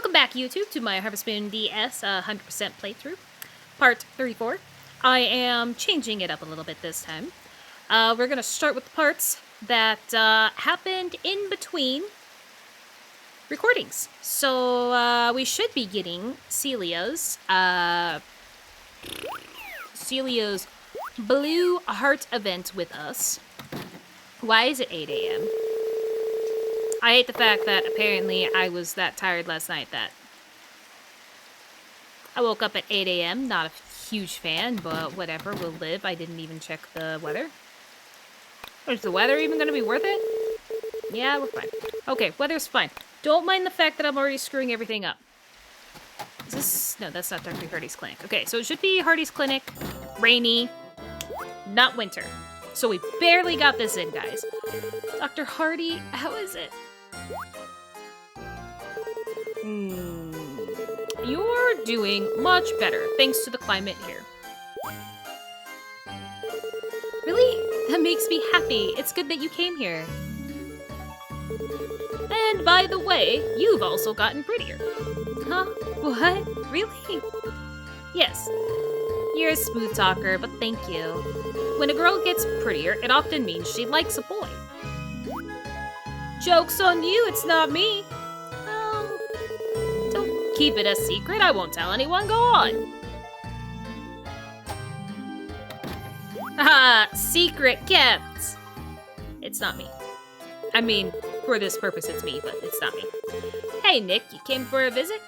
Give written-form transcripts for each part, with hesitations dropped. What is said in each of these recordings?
Welcome back, YouTube, to my Harvest Moon DS 100% playthrough, part 34. I am changing it up a little bit this time. We're going to start with the parts that happened in between recordings. So we should be getting Celia's Blue Heart event with us. Why is it 8 a.m.? I hate the fact that apparently I was that tired last night that I woke up at 8 a.m. Not a huge fan, but whatever, we'll live. I didn't even check the weather. Is the weather even going to be worth it? Yeah, we're fine. Okay, weather's fine. Don't mind the fact that I'm already screwing everything up. Is this... No, that's not Dr. Hardy's clinic. Okay, so it should be Hardy's clinic. Rainy. Not winter. So we barely got this in, guys. Dr. Hardy, how is it? You're doing much better, thanks to the climate here. Really? That makes me happy. It's good that you came here. And by the way, you've also gotten prettier. Huh? What? Really? Yes. You're a smooth talker, but thank you. When a girl gets prettier, it often means she likes a boy. Joke's on you, it's not me. Don't keep it a secret. I won't tell anyone. Go on. Ah, secret kept. It's not me. I mean, for this purpose, it's me, but it's not me. Hey, Nick, you came for a visit?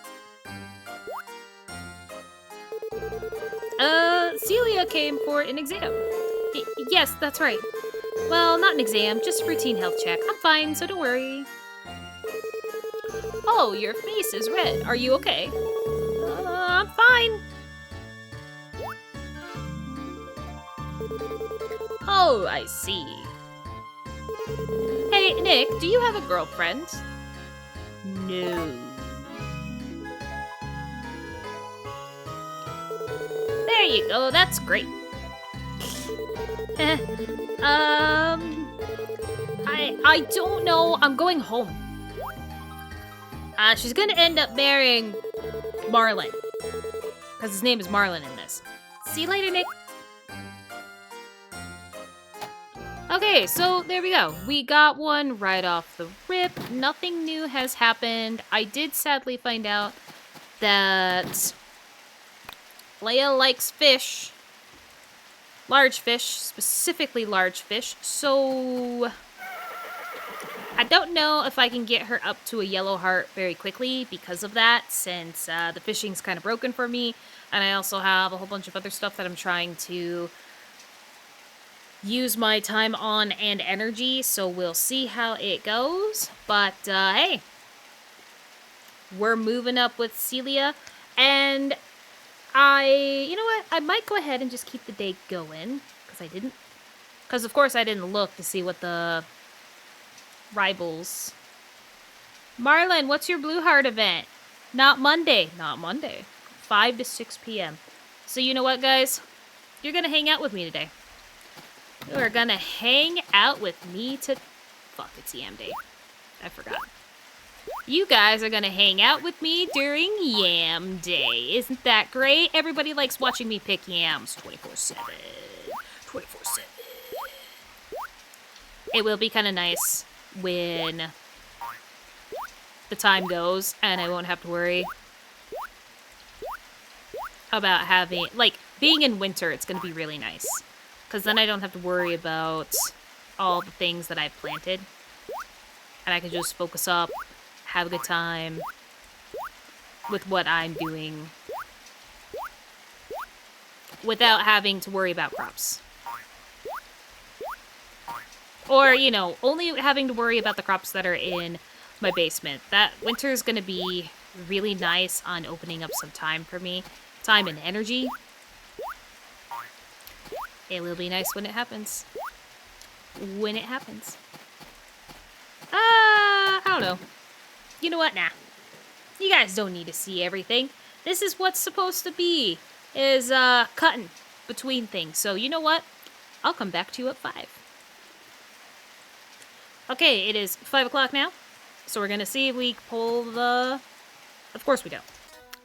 Celia came for an exam. Yes, that's right. Well, not an exam, just a routine health check. I'm fine, so don't worry. Oh, your face is red. Are you okay? I'm fine. Oh, I see. Hey, Nick, do you have a girlfriend? No. There you go, that's great. I don't know. I'm going home. She's gonna end up marrying Marlin. Because his name is Marlin in this. See you later, Nick. Okay, so there we go. We got one right off the rip. Nothing new has happened. I did sadly find out that Leia likes fish. Large fish, specifically large fish. So I don't know if I can get her up to a yellow heart very quickly because of that, since the fishing's kind of broken for me. And I also have a whole bunch of other stuff that I'm trying to use my time on and energy, so we'll see how it goes. But, hey, we're moving up with Celia, and you know what, I might go ahead and just keep the day going, because of course I didn't look to see what the rivals. Marlin, what's your Blue Heart event? Not Monday. 5 to 6 p.m. So you know what, guys? You're gonna hang out with me today. You are gonna hang out with me Fuck, it's Yam Day. I forgot. You guys are gonna hang out with me during Yam Day. Isn't that great? Everybody likes watching me pick yams 24/7. 24/7. It will be kind of nice when the time goes and I won't have to worry about having, like, being in winter. It's gonna be really nice. Because then I don't have to worry about all the things that I've planted. And I can just focus up, have a good time with what I'm doing without having to worry about crops. Or, you know, only having to worry about the crops that are in my basement. That winter is going to be really nice on opening up some time for me. Time and energy. It will be nice when it happens. When it happens. I don't know. You know what? Nah. You guys don't need to see everything. This is what's supposed to be, is cutting between things. So you know what? I'll come back to you at 5. Okay, it is 5 o'clock now. So we're going to see if we pull the Of course we don't.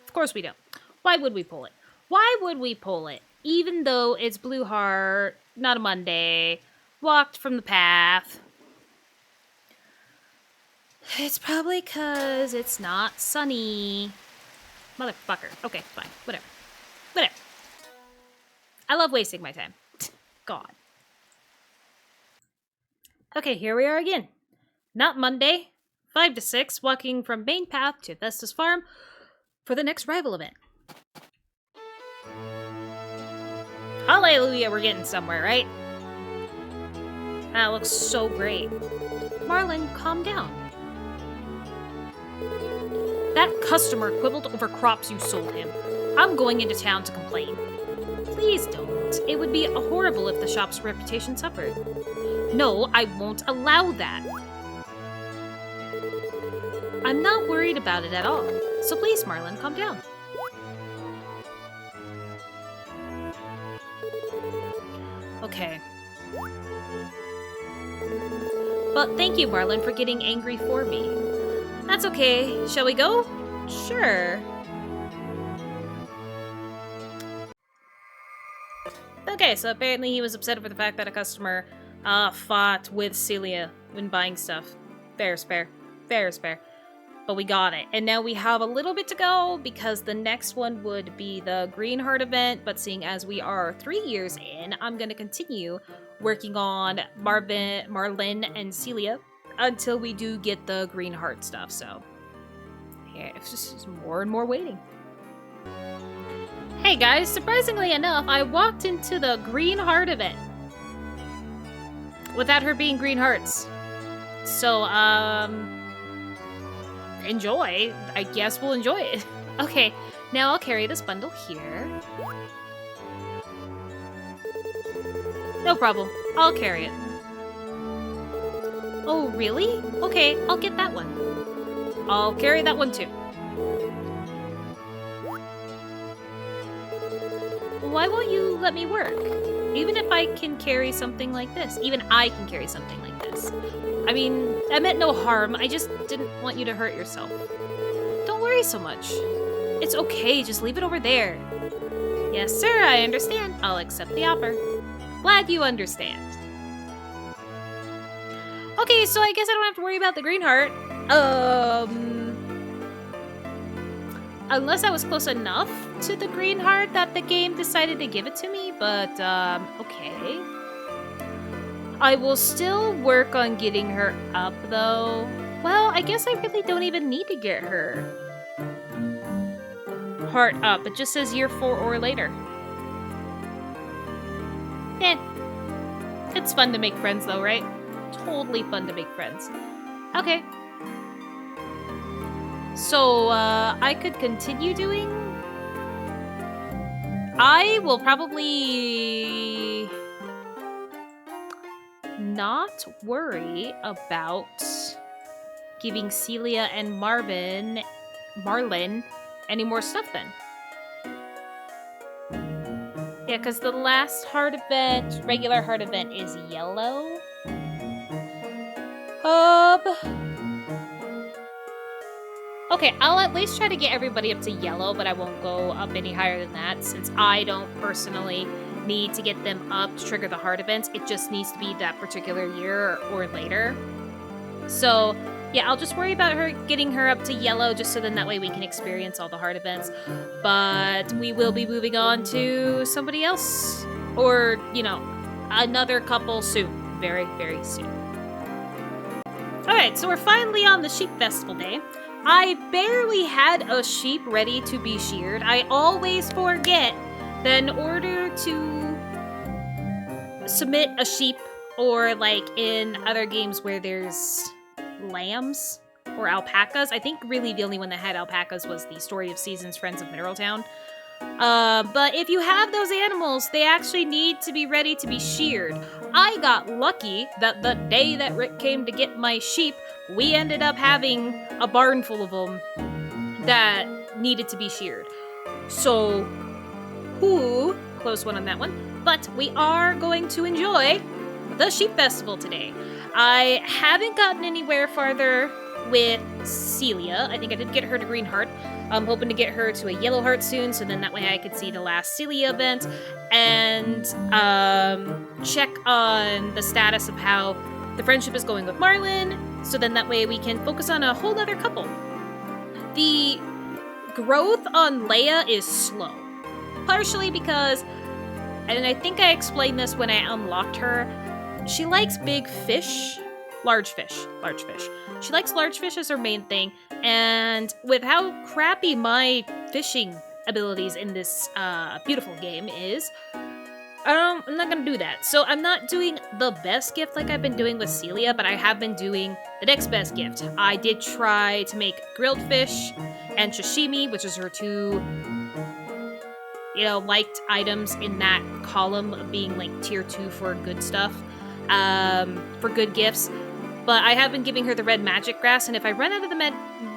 Of course we don't. Why would we pull it? Why would we pull it? Even though it's Blue Heart, not a Monday, walked from the path. It's probably because it's not sunny. Motherfucker. Okay, fine. Whatever. Whatever. I love wasting my time. God. Okay, here we are again. Not Monday. 5 to 6, walking from main path to Thestus Farm for the next rival event. Hallelujah, we're getting somewhere, right? That looks so great. Marlin, calm down. That customer quibbled over crops you sold him. I'm going into town to complain. Please don't. It would be horrible if the shop's reputation suffered. No, I won't allow that. I'm not worried about it at all. So please, Marlin, calm down. Okay. But thank you, Marlin, for getting angry for me. That's okay. Shall we go? Sure. Okay, so apparently he was upset over the fact that a customer fought with Celia when buying stuff. Fair is fair. Fair is fair. But we got it. And now we have a little bit to go because the next one would be the Green Heart event. But seeing as we are 3 years in, I'm going to continue working on Marlin, and Celia until we do get the Green Heart stuff. So, yeah, it's just more and more waiting. Hey guys, surprisingly enough, I walked into the Green Heart event without her being Green Hearts. So, enjoy. I guess we'll enjoy it. Okay, now I'll carry this bundle here. No problem. I'll carry it. Oh, really? Okay, I'll get that one. I'll carry that one too. Why won't you let me work? Even if I can carry something like this. Even I can carry something like this. I mean, I meant no harm. I just didn't want you to hurt yourself. Don't worry so much. It's okay, just leave it over there. Yes, sir, I understand. I'll accept the offer. Glad you understand. Okay, so I guess I don't have to worry about the Green Heart. Unless I was close enough to the Green Heart that the game decided to give it to me, but, okay. I will still work on getting her up, though. Well, I guess I really don't even need to get her heart up. It just says year 4 or later. Eh. It's fun to make friends, though, right? Totally fun to make friends. Okay. So, I could continue doing... I will probably not worry about giving Celia and Marlin any more stuff then. Yeah, because the last heart event, regular heart event, is yellow. Okay, I'll at least try to get everybody up to yellow, but I won't go up any higher than that since I don't personally need to get them up to trigger the heart events. It just needs to be that particular year or later. So, yeah, I'll just worry about getting her up to yellow just so then that way we can experience all the heart events. But we will be moving on to somebody else or, you know, another couple soon. Very, very soon. Alright, so we're finally on the Sheep Festival day. I barely had a sheep ready to be sheared. I always forget that in order to submit a sheep, or like in other games where there's lambs or alpacas, I think really the only one that had alpacas was the Story of Seasons Friends of Mineral Town. But if you have those animals, they actually need to be ready to be sheared. I got lucky that the day that Rick came to get my sheep, we ended up having a barn full of them that needed to be sheared. So, close one on that one. But we are going to enjoy the Sheep Festival today. I haven't gotten anywhere farther with Celia. I think I did get her to green heart. I'm hoping to get her to a yellow heart soon, so then that way I could see the last Celia event and check on the status of how the friendship is going with Marlin, so then that way we can focus on a whole other couple. The growth on Leia is slow, partially because, and I think I explained this when I unlocked her, she likes big fish. Large fish. She likes large fish as her main thing, and with how crappy my fishing abilities in this beautiful game is, I'm not gonna do that. So I'm not doing the best gift like I've been doing with Celia, but I have been doing the next best gift. I did try to make grilled fish and sashimi, which is her two, liked items in that column of being like tier 2 for good stuff, for good gifts. But I have been giving her the red magic grass, and if I run out of the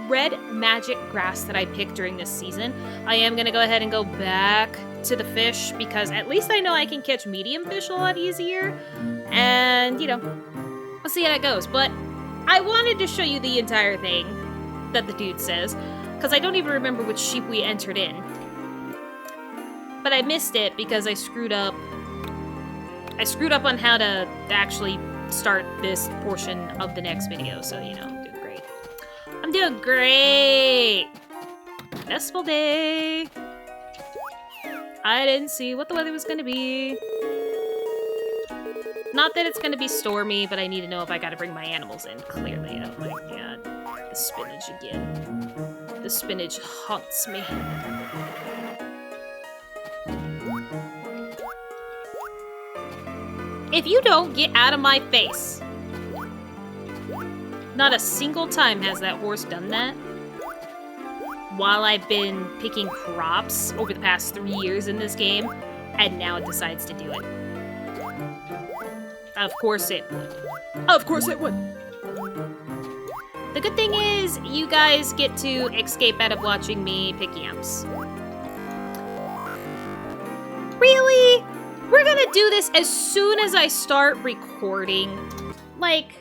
red magic grass that I picked during this season, I am going to go ahead and go back to the fish, because at least I know I can catch medium fish a lot easier, and, we'll see how that goes. But I wanted to show you the entire thing that the dude says, because I don't even remember which sheep we entered in. But I missed it because I screwed up. I screwed up on how to actually start this portion of the next video, so, I'm doing great. I'm doing great! Festival day! I didn't see what the weather was gonna be. Not that it's gonna be stormy, but I need to know if I gotta bring my animals in, clearly. Oh my god. The spinach again. The spinach haunts me. If you don't get out of my face. Not a single time has that horse done that. While I've been picking crops over the past 3 years in this game, and now it decides to do it. Of course it would. Of course it would. The good thing is, you guys get to escape out of watching me pick yams. Really? We're gonna do this as soon as I start recording. Like,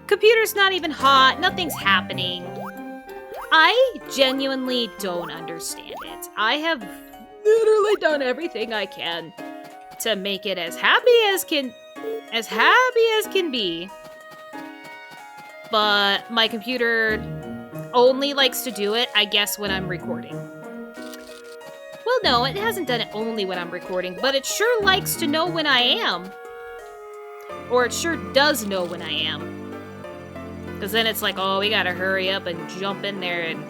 computer's not even hot, nothing's happening. I genuinely don't understand it. I have literally done everything I can to make it as happy as can be. But my computer only likes to do it, I guess, when I'm recording. Well, no, it hasn't done it only when I'm recording, but it sure likes to know when I am. Or it sure does know when I am. Because then it's like, oh, we gotta hurry up and jump in there and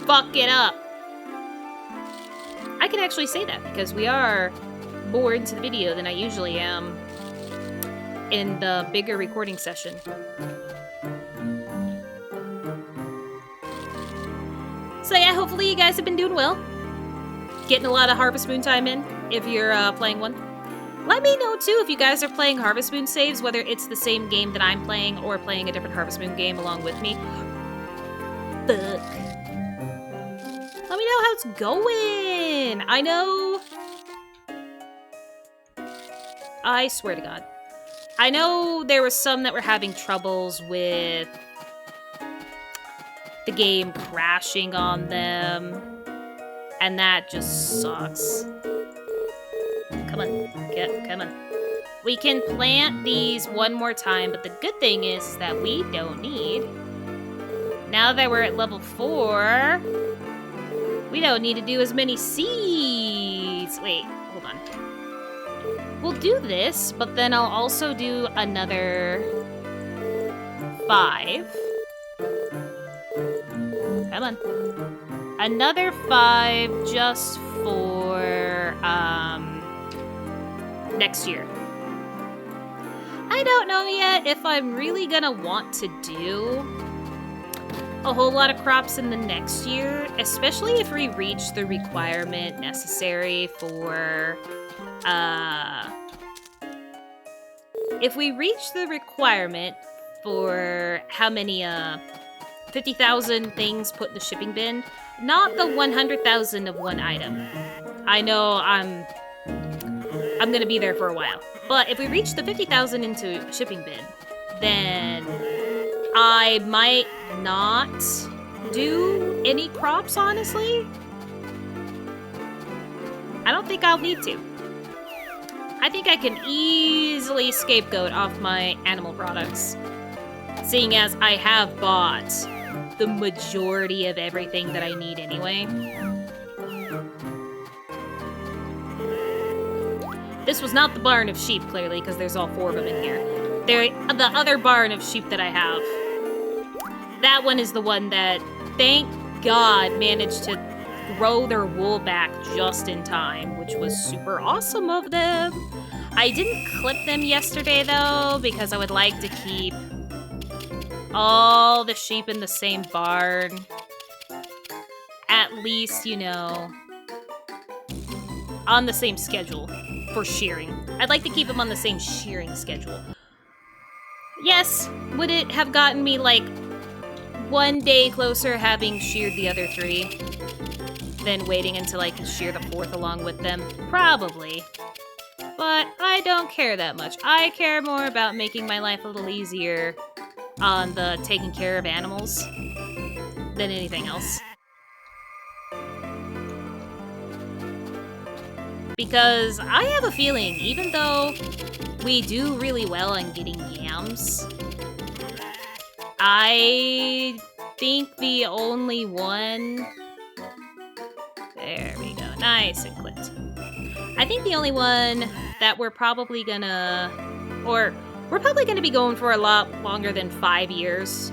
fuck it up. I can actually say that because we are more into the video than I usually am in the bigger recording session. So yeah, hopefully you guys have been doing well. Getting a lot of Harvest Moon time in, if you're playing one. Let me know, too, if you guys are playing Harvest Moon saves, whether it's the same game that I'm playing or playing a different Harvest Moon game along with me. Fuck. Let me know how it's going. I know... I swear to God. I know there were some that were having troubles with the game crashing on them. And that just sucks. Come on. Come on. We can plant these one more time, but the good thing is that we don't need... Now that we're at level 4, we don't need to do as many seeds. Wait, hold on. We'll do this, but then I'll also do another 5. Come on. Another 5 just for, next year. I don't know yet if I'm really gonna want to do a whole lot of crops in the next year, especially if we reach the requirement necessary for, if we reach the requirement for how many, 50,000 things put in the shipping bin, not the 100,000 of one item. I know I'm gonna be there for a while. But if we reach the 50,000 into shipping bin, then I might not do any crops, honestly. I don't think I'll need to. I think I can easily scapegoat off my animal products, seeing as I have bought the majority of everything that I need anyway. This was not the barn of sheep, clearly, because there's all 4 of them in here. The other barn of sheep that I have, that one is the one that, thank God, managed to grow their wool back just in time, which was super awesome of them. I didn't clip them yesterday, though, because I would like to keep all the sheep in the same barn. At least, you know, on the same schedule for shearing. I'd like to keep them on the same shearing schedule. Yes, would it have gotten me, like, 1 day closer having sheared the other 3 than waiting until I could shear the 4th along with them? Probably. But I don't care that much. I care more about making my life a little easier on the taking care of animals than anything else. Because I have a feeling, even though we do really well on getting yams, I think the only one... There we go. Nice and clipped. I think the only one that we're probably gonna... Or, we're probably gonna be going for a lot longer than 5 years.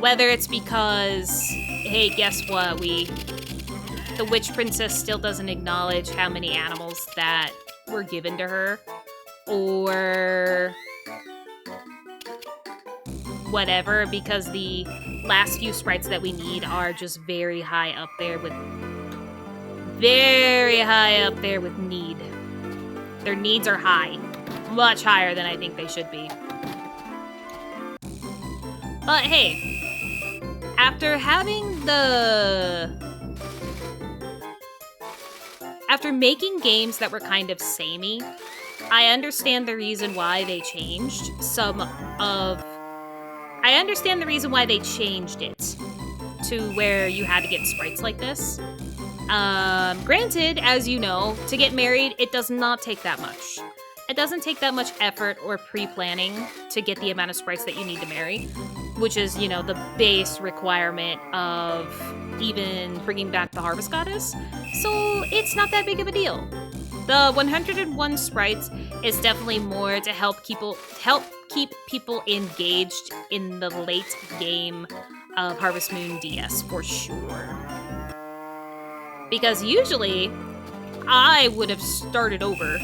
Whether it's because, hey, guess what, the witch princess still doesn't acknowledge how many animals that were given to her, or whatever, because the last few sprites that we need are just very high up there with need. Their needs are high. Much higher than I think they should be. But hey, after making games that were kind of samey, I understand the reason why they changed I understand the reason why they changed it to where you had to get sprites like this. Granted, as you know, to get married, it does not take that much. It doesn't take that much effort or pre-planning to get the amount of sprites that you need to marry, which is, you know, the base requirement of even bringing back the Harvest Goddess. So it's not that big of a deal. The 101 sprites is definitely more to help keep people engaged in the late game of Harvest Moon DS for sure. Because usually, I would have started over.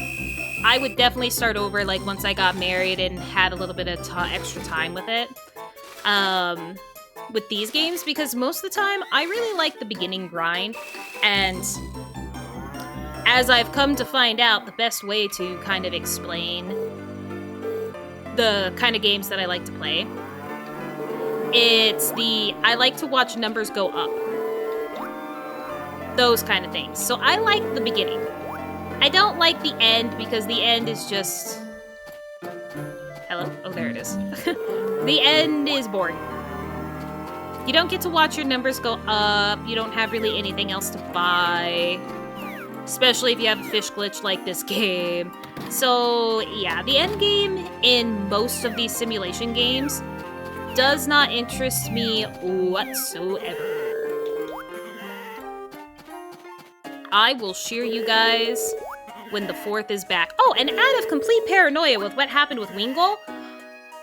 I would definitely start over, like, once I got married and had a little bit of extra time with it. With these games, because most of the time, I really like the beginning grind, and as I've come to find out, the best way to kind of explain the kind of games that I like to play, I like to watch numbers go up. Those kind of things. So I like the beginning. I don't like the end, because the end is just... Hello? Oh, there it is. The end is boring. You don't get to watch your numbers go up. You don't have really anything else to buy. Especially if you have a fish glitch like this game. So, yeah, the end game in most of these simulation games does not interest me whatsoever. I will shear you guys when the 4th is back. Oh, and out of complete paranoia with what happened with Wingle,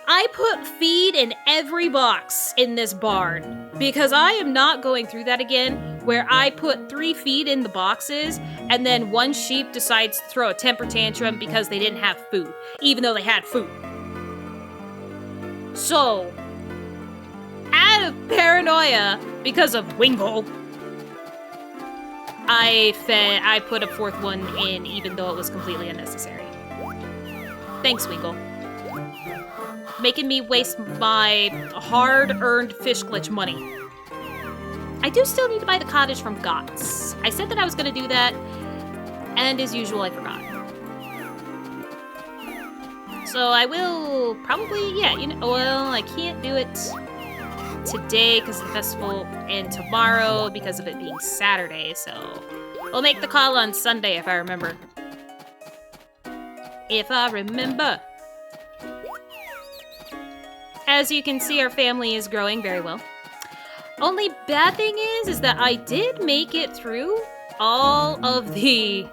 I put feed in every box in this barn, because I am not going through that again, where I put 3 feed in the boxes, and then one sheep decides to throw a temper tantrum because they didn't have food, even though they had food. So, out of paranoia because of Wingle, I put a 4th one in, even though it was completely unnecessary. Thanks, Wingle. Making me waste my hard-earned fish glitch money. I do still need to buy the cottage from Gots. I said that I was going to do that, and as usual, I forgot. So I will probably, yeah, you know, well, I can't do it today because of the festival, and tomorrow because of it being Saturday, so we'll make the call on Sunday if I remember. If I remember. As you can see, our family is growing very well. Only bad thing is that I did make it through all of the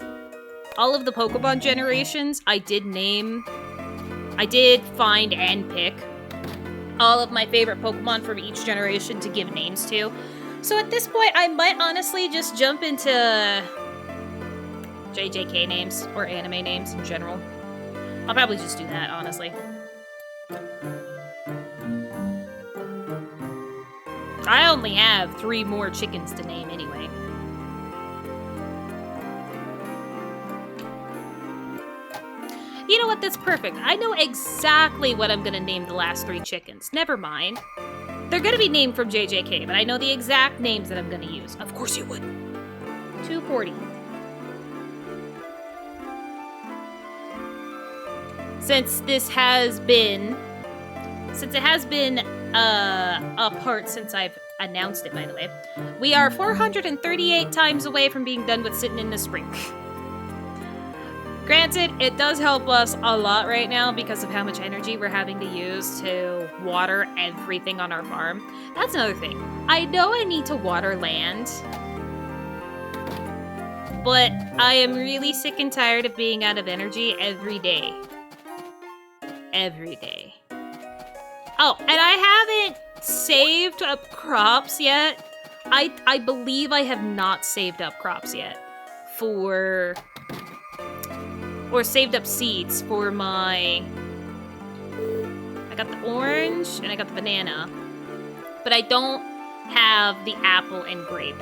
Pokemon generations. I did find and pick all of my favorite Pokemon from each generation to give names to. So at this point, I might honestly just jump into JJK names or anime names in general. I'll probably just do that, honestly. I only have 3 more chickens to name anyway. You know what? That's perfect. I know exactly what I'm gonna name the last 3 chickens. Never mind. They're gonna be named from JJK, but I know the exact names that I'm gonna use. Of course you would. 240. Since it has been apart since I've announced it, by the way, we are 438 times away from being done with Sitting in the Spring. Granted, it does help us a lot right now because of how much energy we're having to use to water everything on our farm. That's another thing. I know I need to water land, but I am really sick and tired of being out of energy every day. Every day. Oh, and I haven't saved up crops yet. I believe I have not saved up crops yet or saved up seeds for my... I got the orange and I got the banana, but I don't have the apple and grape.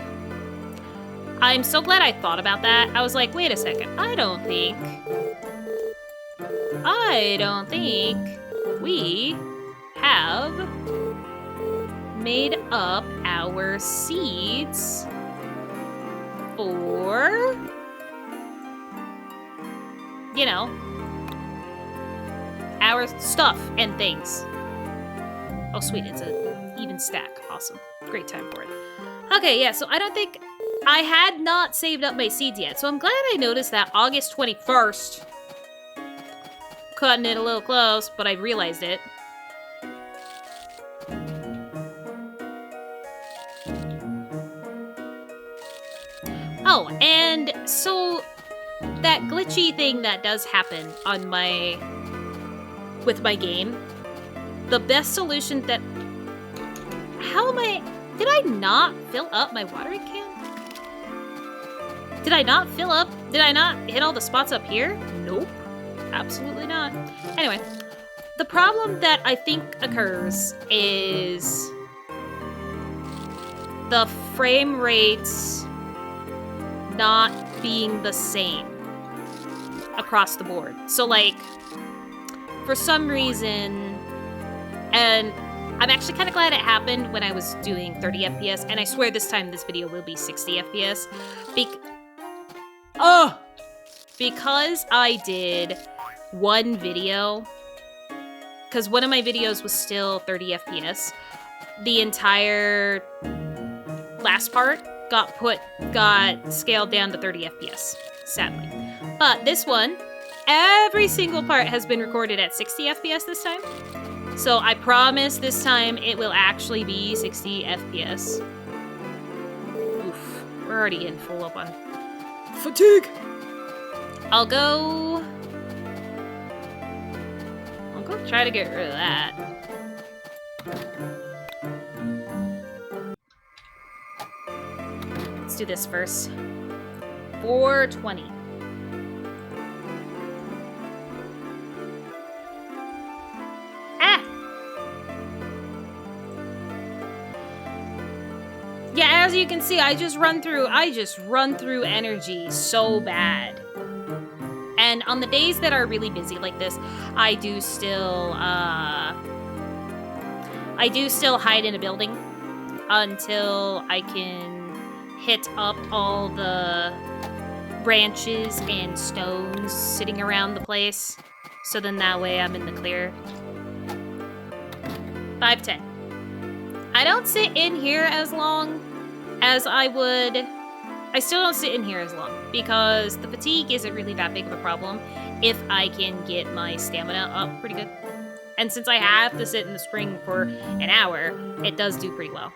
I'm so glad I thought about that. I was like, wait a second, I don't think we have made up our seeds for, you know, our stuff and things. Oh, sweet, it's an even stack. Awesome. Great time for it. Okay, yeah, so I don't think I had not saved up my seeds yet, so I'm glad I noticed that August 21st. Cutting it a little close, but I realized it. Oh, and so that glitchy thing that does happen on with my game, the best solution that... How am I... Did I not fill up my watering can? Did I not hit all the spots up here? Nope. Absolutely not. Anyway, the problem that I think occurs is the frame rates not being the same across the board. So, like, for some reason, and I'm actually kind of glad it happened when I was doing 30 FPS, and I swear this time this video will be 60 FPS. Because I did one video, because one of my videos was still 30 FPS, the entire last part got scaled down to 30 FPS, sadly. But this one, every single part has been recorded at 60 FPS this time. So I promise this time it will actually be 60 FPS. Oof, we're already in full up on fatigue. I'll go try to get rid of that. Let's do this first. 420. Ah! Yeah, as you can see, I just run through energy so bad. And on the days that are really busy like this, I do still hide in a building until I can hit up all the branches and stones sitting around the place So then that way I'm in the clear. 5:10. I don't sit in here as long as I would. I still don't sit in here as long because the fatigue isn't really that big of a problem if I can get my stamina up pretty good. And since I have to sit in the spring for an hour, it does do pretty well.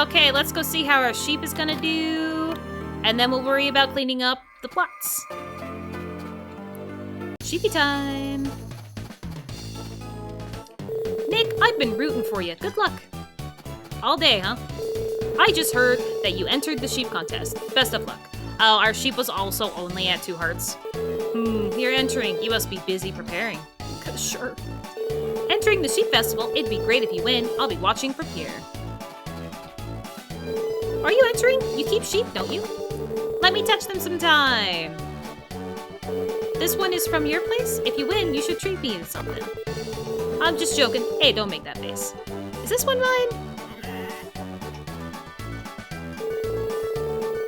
Okay, let's go see how our sheep is gonna do. And then we'll worry about cleaning up the plots. Sheepy time. Nick, I've been rooting for you. Good luck. All day, huh? I just heard that you entered the sheep contest. Best of luck. Oh, our sheep was also only at 2 hearts. You're entering. You must be busy preparing. Sure. Entering the sheep festival, it'd be great if you win. I'll be watching from here. Are you entering? You keep sheep, don't you? Let me touch them sometime. This one is from your place? If you win, you should treat me to something. I'm just joking. Hey, don't make that face. Is this one mine?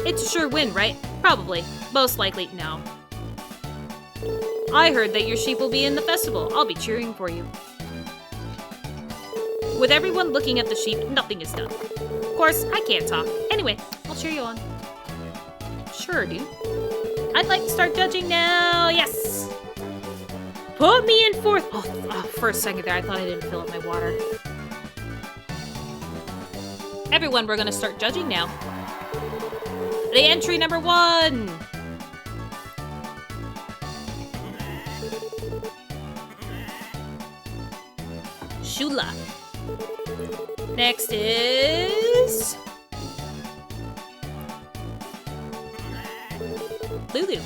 It's a sure win, right? Probably. Most likely, no. I heard that your sheep will be in the festival. I'll be cheering for you. With everyone looking at the sheep, nothing is done. Of course, I can't talk. Anyway, I'll cheer you on. Sure, dude. I'd like to start judging now. Yes! Put me in 4th. Oh, for a second there, I thought I didn't fill up my water. Everyone, we're gonna start judging now. The entry number 1! Shula. Next is... Lulu.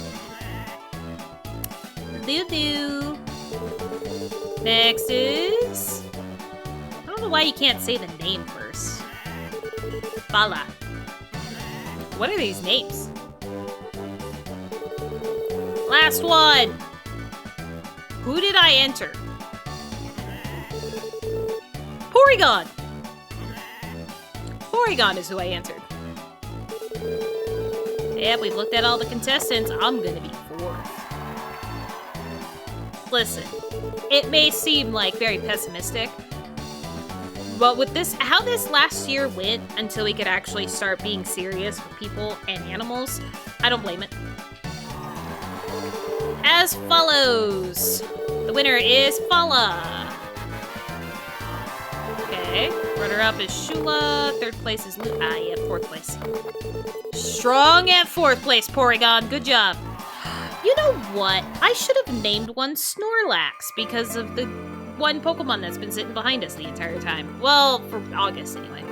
Lulu. Next is... I don't know why you can't say the name first. Bala. What are these names? Last one! Who did I enter? Porygon! Porygon is who I entered. Yep, we've looked at all the contestants. I'm gonna be 4th. Listen, it may seem like very pessimistic, but with this, how this last year went until we could actually start being serious with people and animals, I don't blame it. As follows. The winner is Fala. Okay, runner-up is Shula. 3rd place is Lu. Ah, yeah, 4th place. Strong at 4th place, Porygon. Good job. You know what? I should have named one Snorlax because of the one Pokemon that's been sitting behind us the entire time. Well, for August, anyway.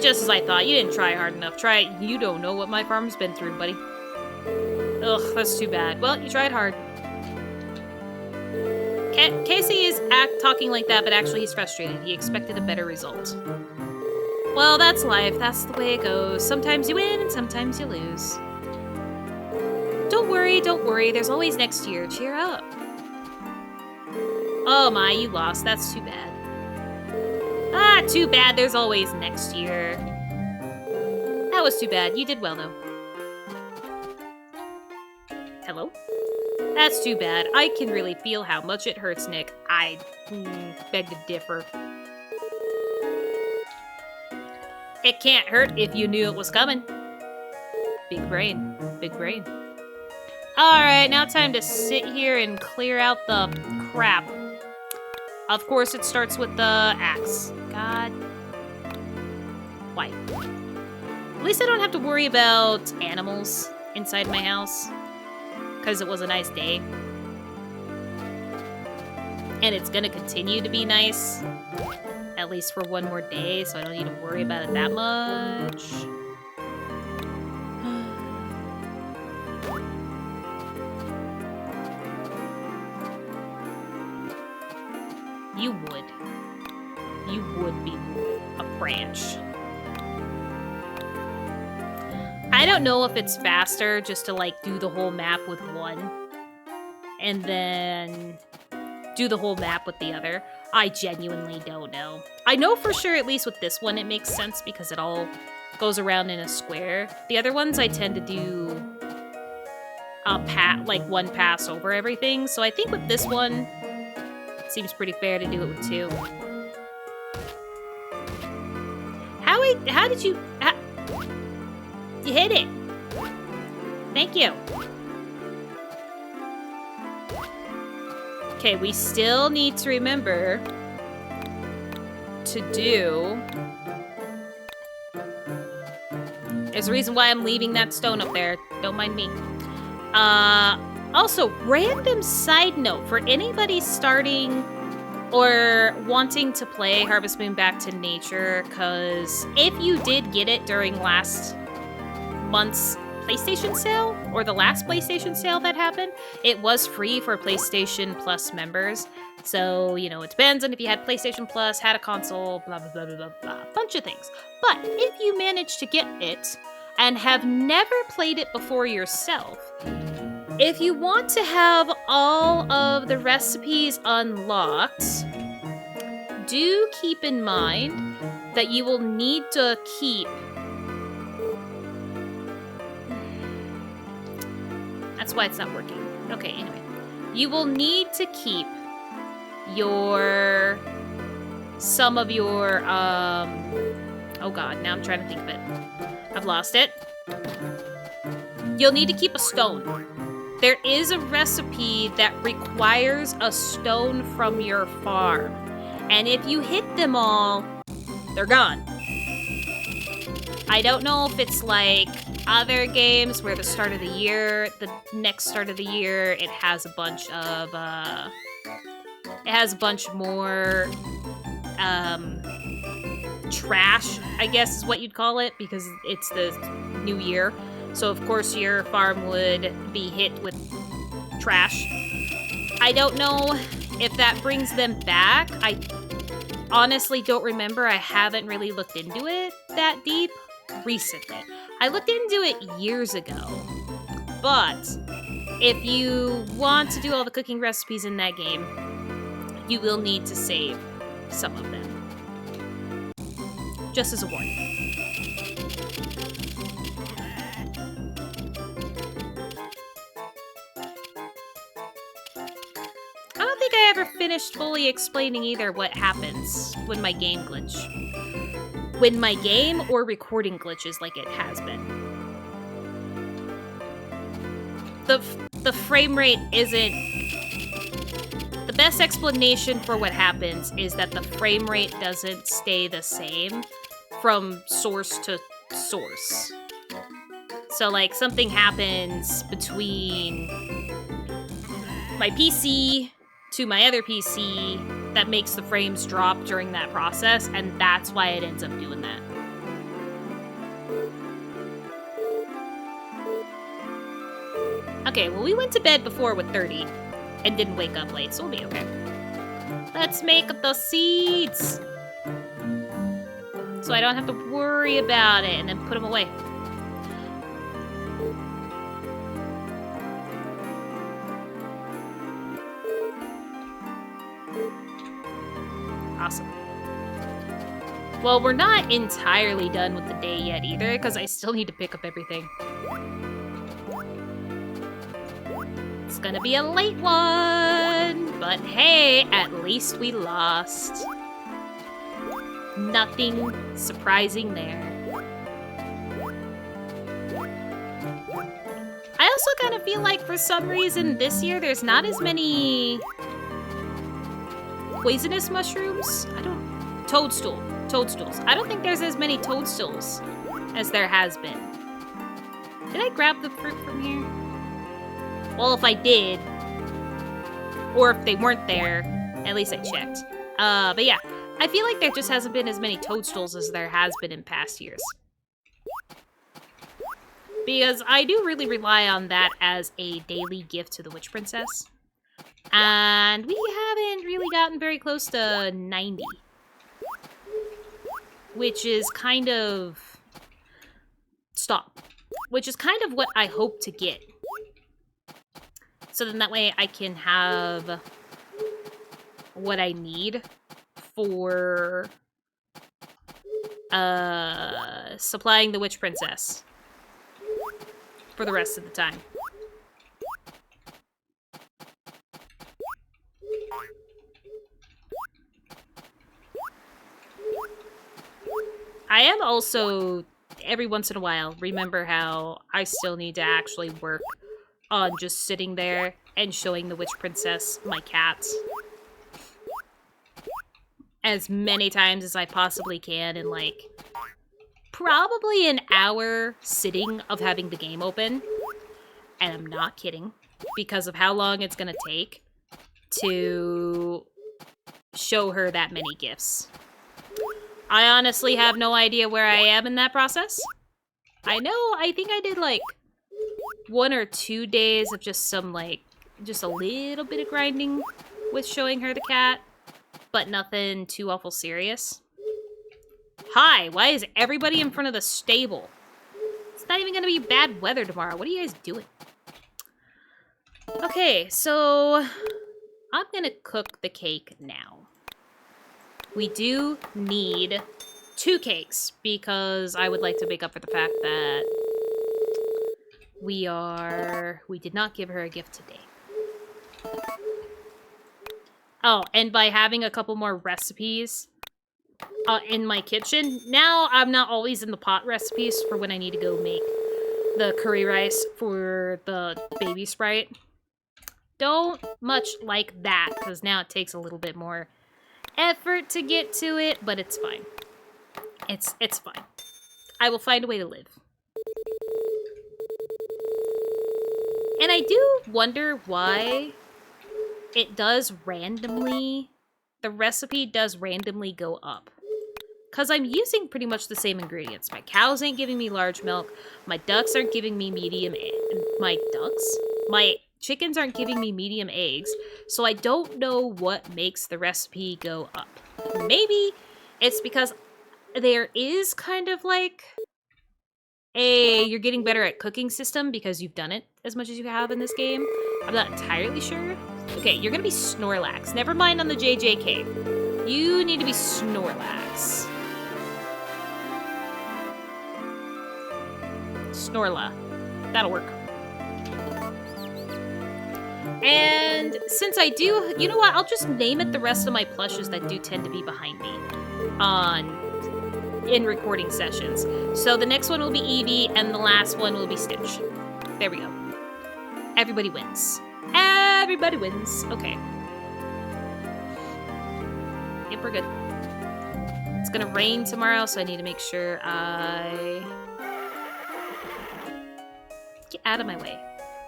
Just as I thought. You didn't try hard enough. You don't know what my farm's been through, buddy. Ugh, that's too bad. Well, you tried hard. Casey is talking like that, but actually he's frustrated. He expected a better result. Well, that's life. That's the way it goes. Sometimes you win and sometimes you lose. Don't worry, don't worry. There's always next year. Cheer up. Oh my, you lost. That's too bad. Too bad. There's always next year. That was too bad. You did well, though. Hello? That's too bad. I can really feel how much it hurts, Nick. I beg to differ. It can't hurt if you knew it was coming. Big brain. Big brain. Alright, now time to sit here and clear out the crap. Of course, it starts with the axe. God. Why? At least I don't have to worry about animals inside my house. Because it was a nice day. And it's gonna continue to be nice. At least for one more day, so I don't need to worry about it that much. You would. You would be a branch. I don't know if it's faster just to, like, do the whole map with one. And then do the whole map with the other. I genuinely don't know. I know for sure, at least with this one, it makes sense because it all goes around in a square. The other ones I tend to do like one pass over everything. So I think with this one, it seems pretty fair to do it with 2. How did you... you hit it. Thank you. Okay, we still need to remember to do... There's a reason why I'm leaving that stone up there. Don't mind me. Also, random side note for anybody starting or wanting to play Harvest Moon Back to Nature, because if you did get it during last month's PlayStation sale, or the last PlayStation sale that happened, it was free for PlayStation Plus members. So, you know, it depends on if you had PlayStation Plus, had a console, blah, blah, blah, blah, blah, blah, a bunch of things. But if you manage to get it and have never played it before yourself, if you want to have all of the recipes unlocked, do keep in mind that you will need to keep... That's why it's not working. Okay, anyway. You will need to keep some of your, oh god, now I'm trying to think of it. I've lost it. You'll need to keep a stone. There is a recipe that requires a stone from your farm. And if you hit them all, they're gone. I don't know if it's like other games where the start of the year, the next start of the year, it has a bunch of, it has a bunch more, trash, I guess is what you'd call it, because it's the new year. So of course your farm would be hit with trash. I don't know if that brings them back. I honestly don't remember. I haven't really looked into it that deep recently. I looked into it years ago. But if you want to do all the cooking recipes in that game, you will need to save some of them. Just as a warning. I don't think I ever finished fully explaining either what happens when my game glitch. When my game or recording glitches like it has been. The frame rate isn't... The best explanation for what happens is that the frame rate doesn't stay the same from source to source. So, like, something happens between my PC to my other PC that makes the frames drop during that process, and that's why it ends up doing that. Okay, well, we went to bed before with 30 and didn't wake up late, so we'll be okay. Let's make the seeds! So I don't have to worry about it and then put them away. Awesome. Well, we're not entirely done with the day yet either, because I still need to pick up everything. It's gonna be a late one, but hey, at least we lost. Nothing surprising there. I also kind of feel like for some reason this year there's not as many poisonous mushrooms. Toadstools. I don't think there's as many toadstools as there has been. Did I grab the fruit from here? Well, if I did, or if they weren't there, at least I checked. But yeah, I feel like there just hasn't been as many toadstools as there has been in past years. Because I do really rely on that as a daily gift to the Witch Princess. And we haven't really gotten very close to 90. Which is kind of... Stop. Which is kind of what I hope to get. So then that way I can have what I need for supplying the Witch Princess for the rest of the time. I am also, every once in a while, remember how I still need to actually work on just sitting there and showing the Witch Princess my cats as many times as I possibly can in, like, probably an hour sitting of having the game open. And I'm not kidding, because of how long it's gonna take to show her that many gifts. I honestly have no idea where I am in that process. I think I did like 1 or 2 days of just some like, just a little bit of grinding with showing her the cat, but nothing too awful serious. Hi, why is everybody in front of the stable? It's not even gonna be bad weather tomorrow. What are you guys doing? Okay, so I'm gonna cook the cake now. We do need 2 cakes because I would like to make up for the fact that we did not give her a gift today. Oh, and by having a couple more recipes in my kitchen, now I'm not always in the pot recipes for when I need to go make the curry rice for the baby sprite. Don't much like that, because now it takes a little bit more effort to get to it, but it's fine. It's fine. I will find a way to live. And I do wonder why it does randomly, the recipe does randomly go up. Because I'm using pretty much the same ingredients. My cows ain't giving me large milk. My ducks aren't giving me medium my chickens aren't giving me medium eggs. So I don't know what makes the recipe go up. Maybe it's because there is kind of like you're getting better at cooking system because you've done it as much as you have in this game. I'm not entirely sure. Okay, you're gonna be Snorlax. Never mind on the JJK. You need to be Snorlax. Snorla. That'll work. And since I do, you know what? I'll just name it the rest of my plushes that do tend to be behind me in recording sessions. So the next one will be Eevee, and the last one will be Stitch. There we go. Everybody wins. Everybody wins. Okay. Yep, we're good. It's gonna rain tomorrow, so I need to make sure I get out of my way.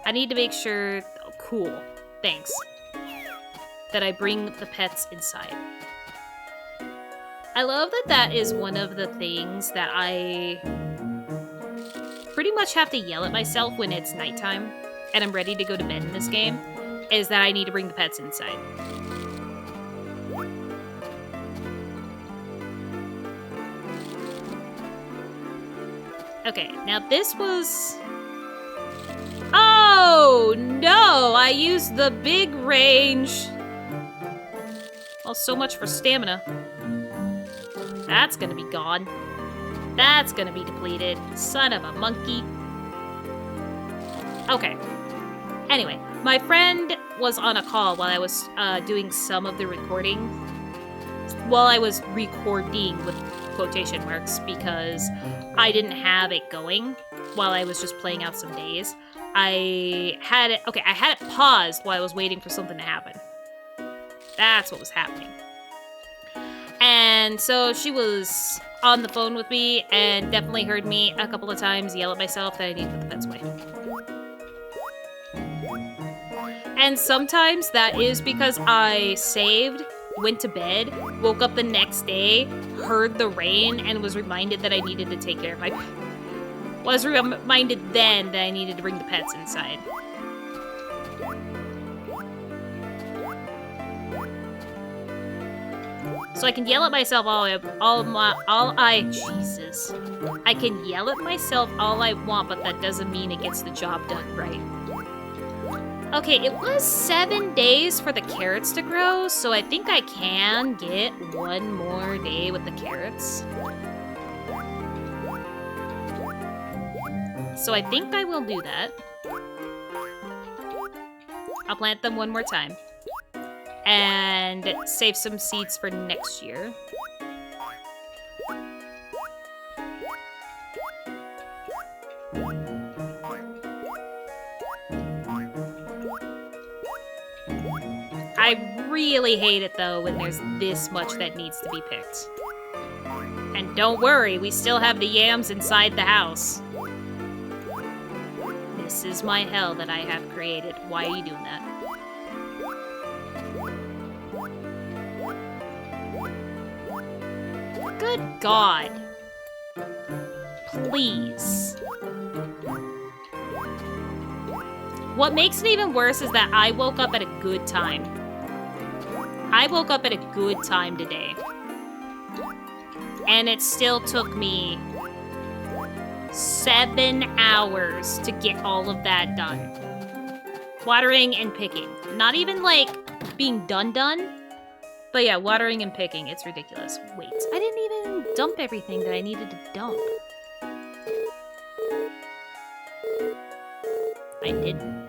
I need to make sure, oh, cool, thanks, that I bring the pets inside. I love that that is one of the things that I pretty much have to yell at myself when it's nighttime and I'm ready to go to bed in this game, is that I need to bring the pets inside. Okay, now this was... Oh, no! I used the big range. Well, so much for stamina. That's gonna be gone. That's gonna be depleted. Son of a monkey. Okay. Anyway, my friend was on a call while I was doing some of the recording. While I was recording with quotation marks, because I didn't have it going while I was just playing out some days. I had it paused while I was waiting for something to happen. That's what was happening. And so she was on the phone with me and definitely heard me a couple of times yell at myself that I need to put the pets away. And sometimes that is because I saved, went to bed, woke up the next day, heard the rain, and was reminded that I needed to take care of my pets. Was reminded then that I needed to bring the pets inside. So I can yell at myself Jesus. I can yell at myself all I want, but that doesn't mean it gets the job done right. Okay, it was 7 days for the carrots to grow, so I think I can get 1 more day with the carrots. So I think I will do that. I'll plant them 1 more time. And save some seeds for next year. really hate it, though, when there's this much that needs to be picked. And don't worry, we still have the yams inside the house. This is my hell that I have created. Why are you doing that? Good God. Please. What makes it even worse is that I woke up at a good time. I woke up at a good time today. And it still took me 7 hours to get all of that done. Watering and picking. Not even, like, being done. But yeah, watering and picking. It's ridiculous. Wait, I didn't even dump everything that I needed to dump. I didn't.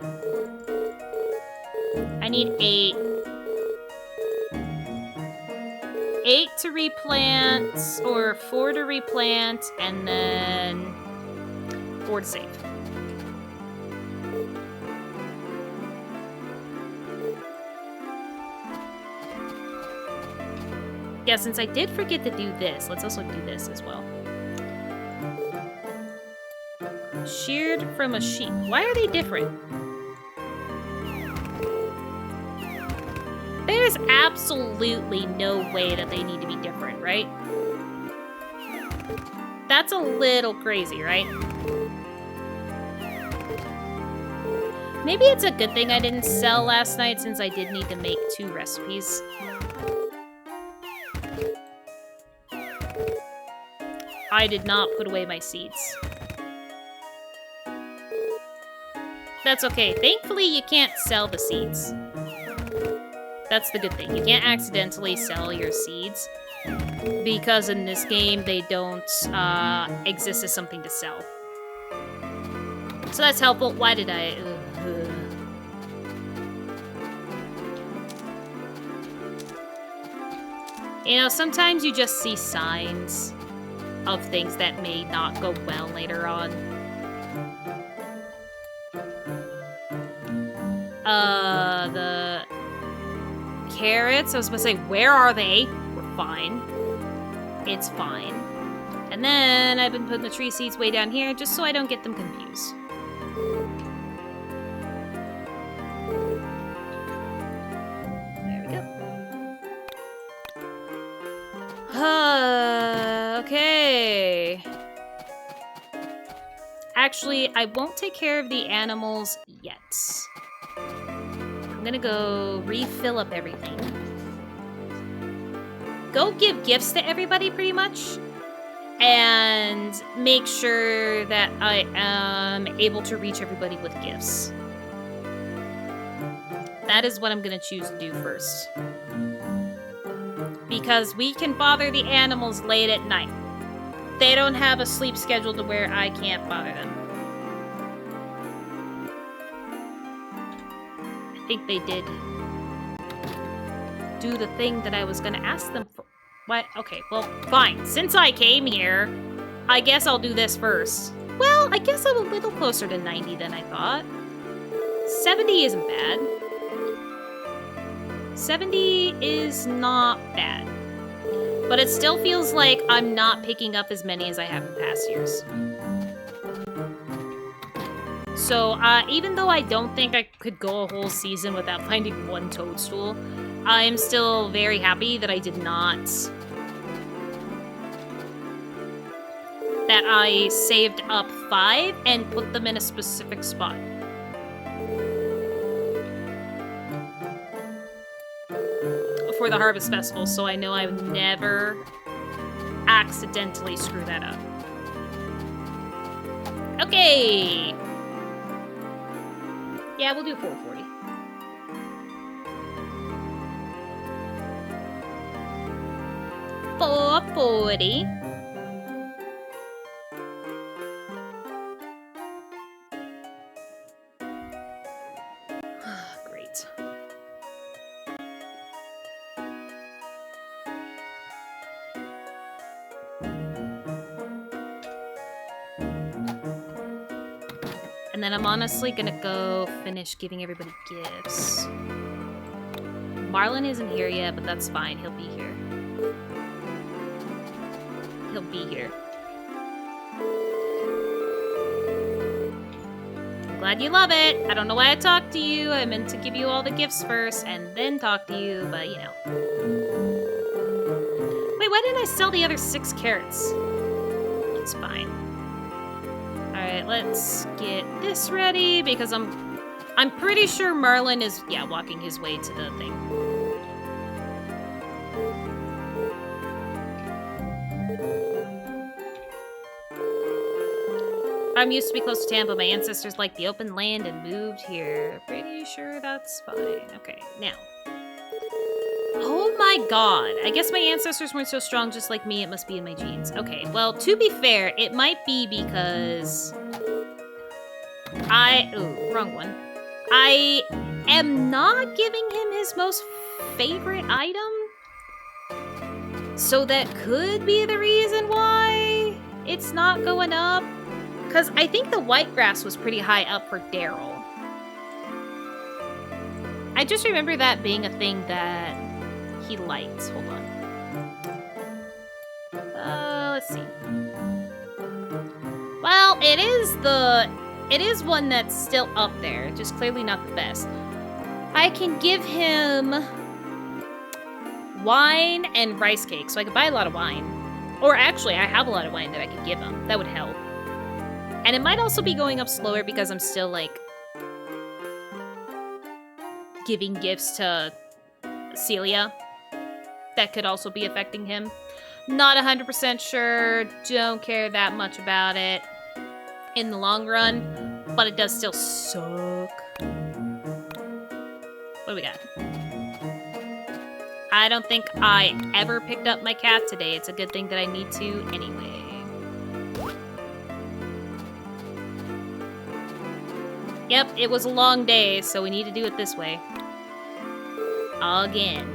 I need 8. 8 to replant, or 4 to replant, and then 4 to save. Yeah, since I did forget to do this, let's also do this as well. Sheared from a sheep. Why are they different? There's absolutely no way that they need to be different, right? That's a little crazy, right? Maybe it's a good thing I didn't sell last night since I did need to make 2 recipes. I did not put away my seeds. That's okay. Thankfully, you can't sell the seeds. That's the good thing. You can't accidentally sell your seeds, because in this game, they don't exist as something to sell. So that's helpful. Why did I... You know, sometimes you just see signs of things that may not go well later on. The carrots, I was gonna say, where are they? We're fine. It's fine. And then I've been putting the tree seeds way down here just so I don't get them confused. There we go. Okay. Actually, I won't take care of the animals yet. I'm gonna go refill up everything. Go give gifts to everybody, pretty much. And make sure that I am able to reach everybody with gifts. That is what I'm gonna choose to do first. Because we can bother the animals late at night. They don't have a sleep schedule to where I can't bother them. I think they did do the thing that I was gonna ask them for. What? Okay, well, fine. Since I came here, I guess I'll do this first. Well, I guess I'm a little closer to 90 than I thought. 70 isn't bad. 70 is not bad. But it still feels like I'm not picking up as many as I have in past years. So, even though I don't think I could go a whole season without finding 1 toadstool, I'm still very happy that I did not. That I saved up 5 and put them in a specific spot. For the Harvest Festival, so I know I would never accidentally screw that up. Okay! Yeah, we'll do 440. $440. Great. And then I'm honestly gonna go finish giving everybody gifts. Marlin isn't here yet, but that's fine. He'll be here. He'll be here. I'm glad you love it. I don't know why I talked to you. I meant to give you all the gifts first and then talk to you, but you know. Wait, why didn't I sell the other 6 carrots? It's fine. Alright, let's get this ready because I'm pretty sure Marlin is, yeah, walking his way to the thing. I'm used to be close to town, but my ancestors liked the open land and moved here. Pretty sure that's fine. Okay, now. Oh my god. I guess my ancestors weren't so strong just like me. It must be in my genes. Okay, well, to be fair, it might be because ooh, wrong one. I am not giving him his most favorite item. So that could be the reason why it's not going up. Because I think the white grass was pretty high up for Daryl. I just remember that being a thing that he liked. Hold on. Let's see. Well, it is one that's still up there, just clearly not the best. I can give him wine and rice cake, so I could buy a lot of wine. Or actually, I have a lot of wine that I could give him. That would help. And it might also be going up slower because I'm still, like, giving gifts to Celia. That could also be affecting him. Not 100% sure. Don't care that much about it in the long run. But it does still suck. What do we got? I don't think I ever picked up my cat today. It's a good thing that I need to anyway. Yep, it was a long day, so we need to do it this way. Again.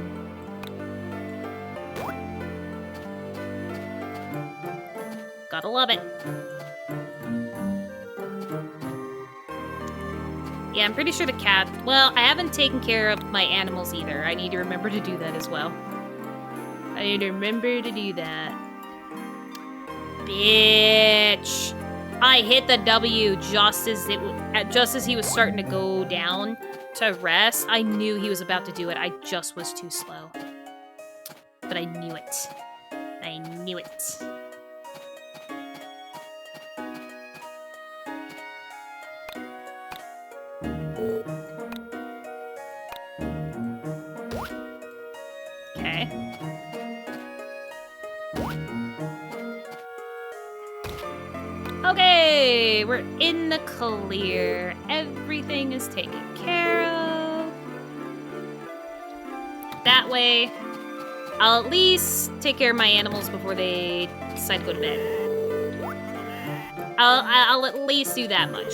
Gotta love it. Yeah, I'm pretty sure the cat... Well, I haven't taken care of my animals either. I need to remember to do that as well. I need to remember to do that. Bitch! I hit the W just as he was starting to go down to rest. I knew he was about to do it. I just was too slow. But I knew it. I knew it. Okay. Okay, we're in the clear. Everything is taken care of. That way, I'll at least take care of my animals before they decide to go to bed. I'll at least do that much.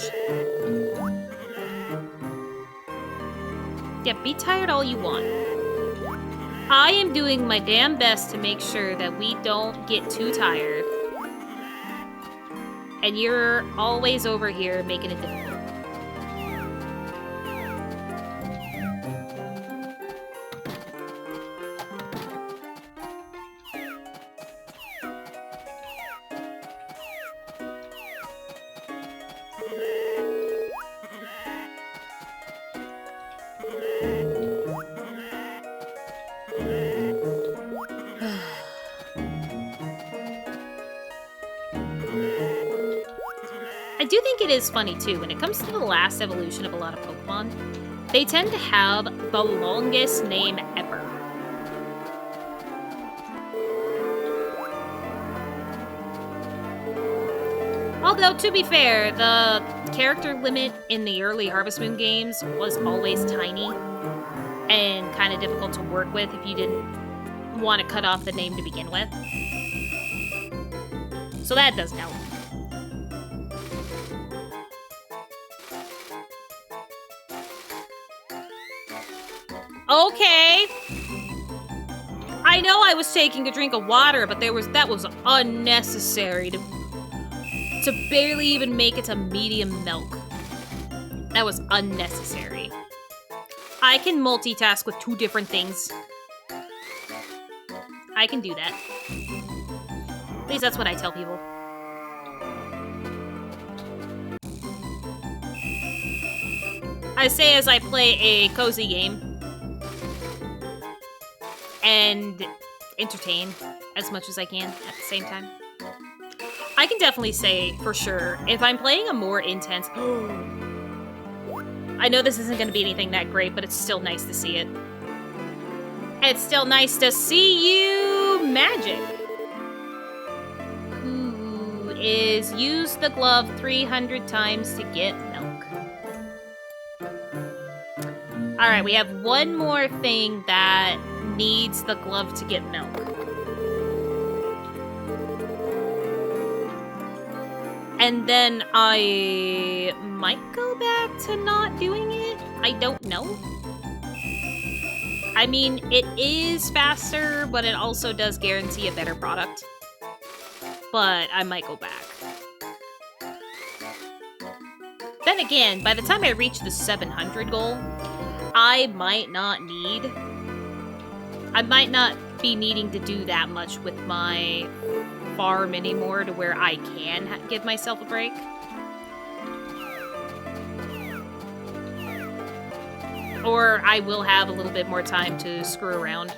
Yeah, be tired all you want. I am doing my damn best to make sure that we don't get too tired. And you're always over here making it difficult. I do think it is funny, too, when it comes to the last evolution of a lot of Pokemon, they tend to have the longest name ever. Although, to be fair, the character limit in the early Harvest Moon games was always tiny and kind of difficult to work with if you didn't want to cut off the name to begin with. So that doesn't help. Okay. I know I was taking a drink of water, but that was unnecessary to barely even make it to medium milk. That was unnecessary. I can multitask with 2 different things. I can do that. At least that's what I tell people. I say as I play a cozy game. And entertain as much as I can at the same time. I can definitely say, for sure, if I'm playing a more intense... I know this isn't going to be anything that great, but it's still nice to see it. It's still nice to see you, Magic. Who is use the glove 300 times to get milk. Alright, we have one more thing that needs the glove to get milk. And then I might go back to not doing it. I don't know. I mean, it is faster, but it also does guarantee a better product. But I might go back. Then again, by the time I reach the 700 goal, I might not be needing to do that much with my farm anymore to where I can give myself a break. Or I will have a little bit more time to screw around.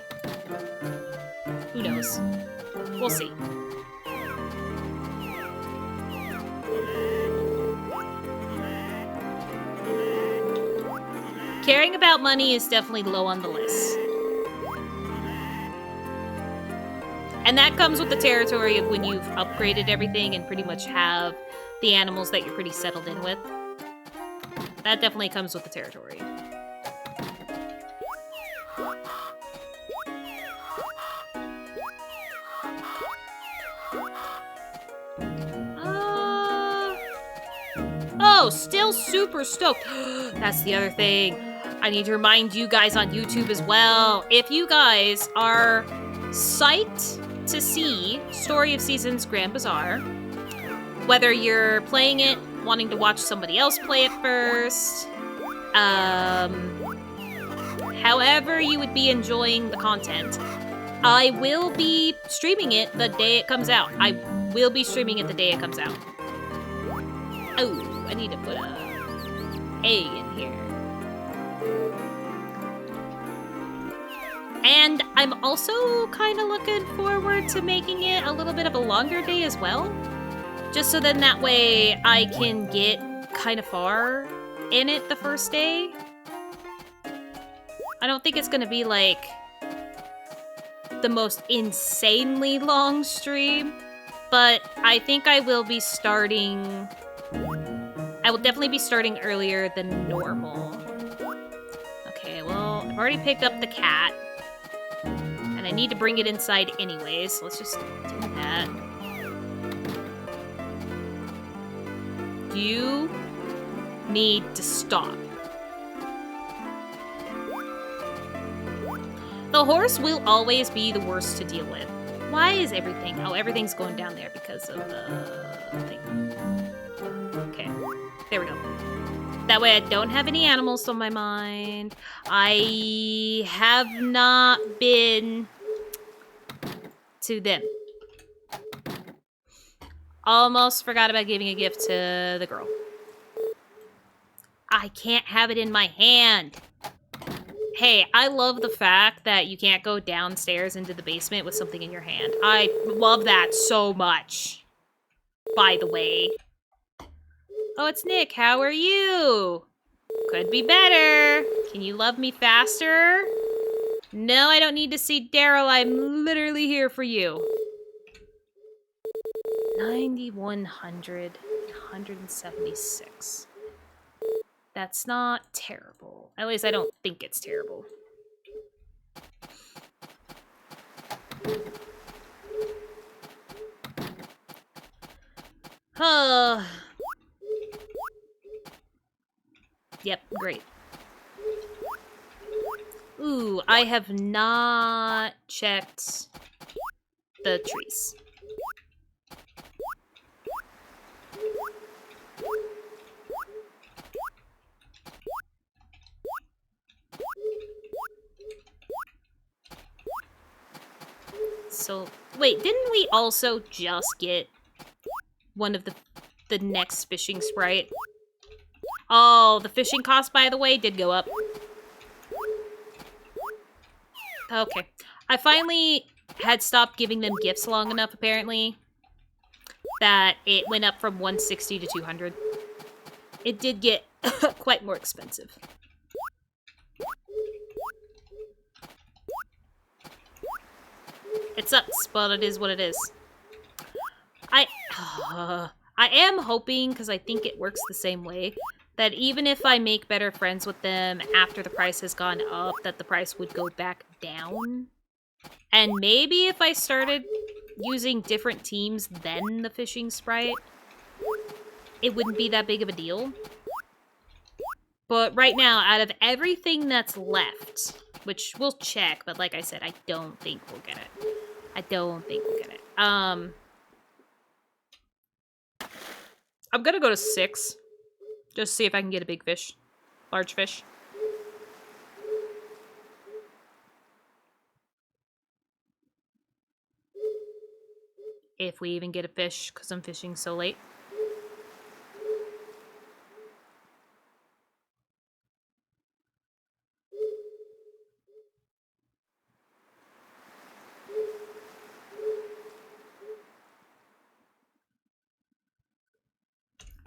Who knows? We'll see. Caring about money is definitely low on the list. And that comes with the territory of when you've upgraded everything and pretty much have the animals that you're pretty settled in with. That definitely comes with the territory. Oh, still super stoked. That's the other thing. I need to remind you guys on YouTube as well. If you guys are psyched to see Story of Seasons Grand Bazaar, whether you're playing it, wanting to watch somebody else play it first, however you would be enjoying the content, I will be streaming it the day it comes out. I will be streaming it the day it comes out. Oh, I need to put a A in here. And I'm also kind of looking forward to making it a little bit of a longer day as well. Just so then that way I can get kind of far in it the first day. I don't think it's going to be like the most insanely long stream, but I think I will be starting... I will definitely be starting earlier than normal. Okay, well, I've already picked up the cat. And I need to bring it inside anyways, so let's just do that. You need to stop. The horse will always be the worst to deal with. Why is everything... Oh, everything's going down there because of the thing. Okay, there we go. That way I don't have any animals on my mind. I have not been to them. Almost forgot about giving a gift to the girl. I can't have it in my hand. Hey, I love the fact that you can't go downstairs into the basement with something in your hand. I love that so much. By the way. Oh, it's Nick. How are you? Could be better. Can you love me faster? No, I don't need to see Daryl. I'm literally here for you. 9,100, 176. That's not terrible. At least I don't think it's terrible. Oh. Yep, great. Ooh, I have not checked the trees. so... Wait, didn't we also just get one of the next fishing sprite? Oh, the fishing cost, by the way, did go up. Okay. I finally had stopped giving them gifts long enough, apparently, that it went up from 160 to 200. It did get quite more expensive. It sucks, but it is what it is. I am hoping, because I think it works the same way, that even if I make better friends with them after the price has gone up, that the price would go back down. And maybe if I started using different teams than the fishing sprite, it wouldn't be that big of a deal. But right now, out of everything that's left, which we'll check, but like I said, I don't think we'll get it. I don't think we'll get it. I'm gonna go to 6. Just see if I can get a big fish. Large fish. If we even get a fish, because I'm fishing so late.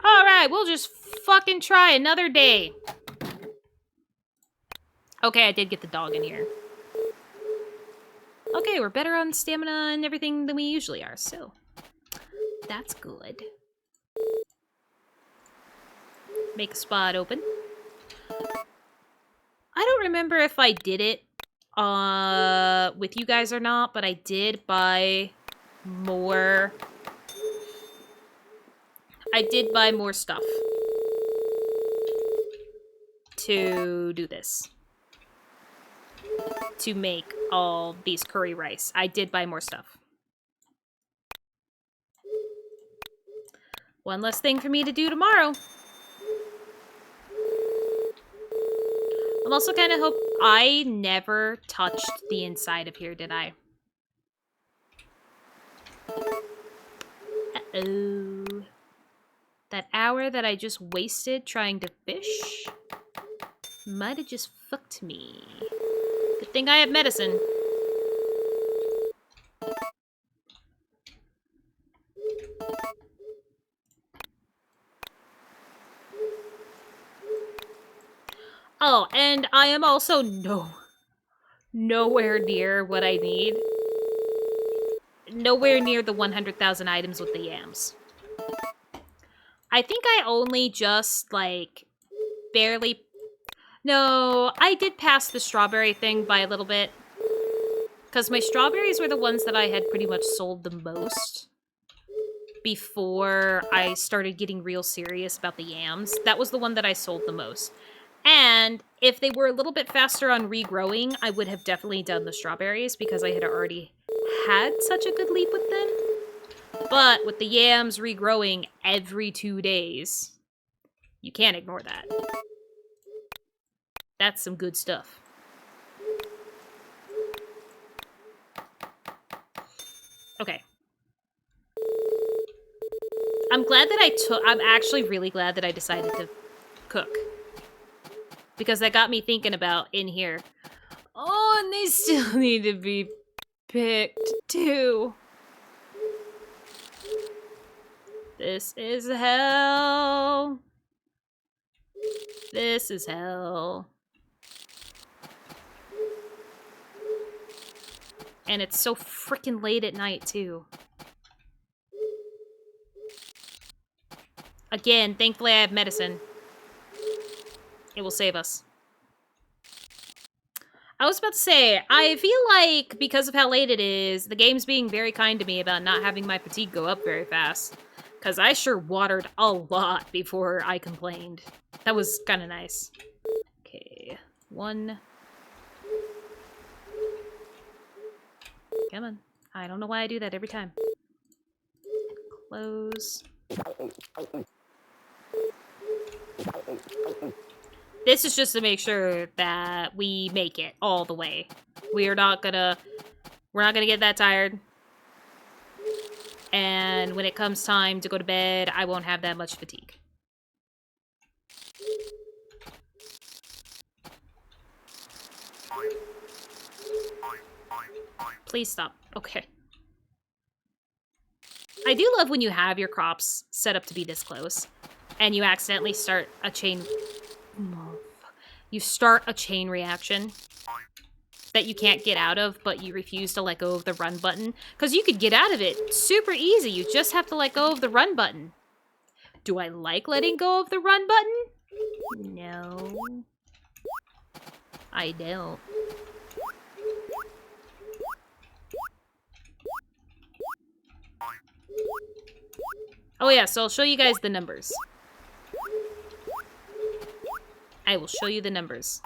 Alright, we'll just fucking try another day. Okay, I did get the dog in here. Okay, we're better on stamina and everything than we usually are, so that's good. Make a spot open. I don't remember if I did it with you guys or not, but I did buy more. I did buy more stuff to do this. To make all these curry rice. I did buy more stuff. One less thing for me to do tomorrow. I'm also kind of hope I never touched the inside of here, did I? Uh-oh. That hour that I just wasted trying to fish might have just fucked me. Good thing I have medicine. Oh, and I am also nowhere near what I need. Nowhere near the 100,000 items with the yams. I think I only just, like, barely... No, I did pass the strawberry thing by a little bit. Because my strawberries were the ones that I had pretty much sold the most before I started getting real serious about the yams. That was the one that I sold the most. And if they were a little bit faster on regrowing, I would have definitely done the strawberries because I had already had such a good leap with them. But with the yams regrowing every 2 days, you can't ignore that. That's some good stuff. Okay. I'm actually really glad that I decided to cook. Because that got me thinking about in here. Oh, and they still need to be picked too. This is hell. This is hell. And it's so freaking late at night, too. Again, thankfully I have medicine. It will save us. I was about to say, I feel like, because of how late it is, the game's being very kind to me about not having my fatigue go up very fast. Because I sure watered a lot before I complained. That was kind of nice. Okay, 1... Come on. I don't know why I do that every time. Close. This is just to make sure that we make it all the way. We're not gonna get that tired. And when it comes time to go to bed, I won't have that much fatigue. Please stop. Okay. I do love when you have your crops set up to be this close, and you accidentally start a chain... You start a chain reaction that you can't get out of, but you refuse to let go of the run button. Because you could get out of it super easy. You just have to let go of the run button. Do I like letting go of the run button? No. I don't. Oh yeah, so I'll show you guys the numbers. I will show you the numbers.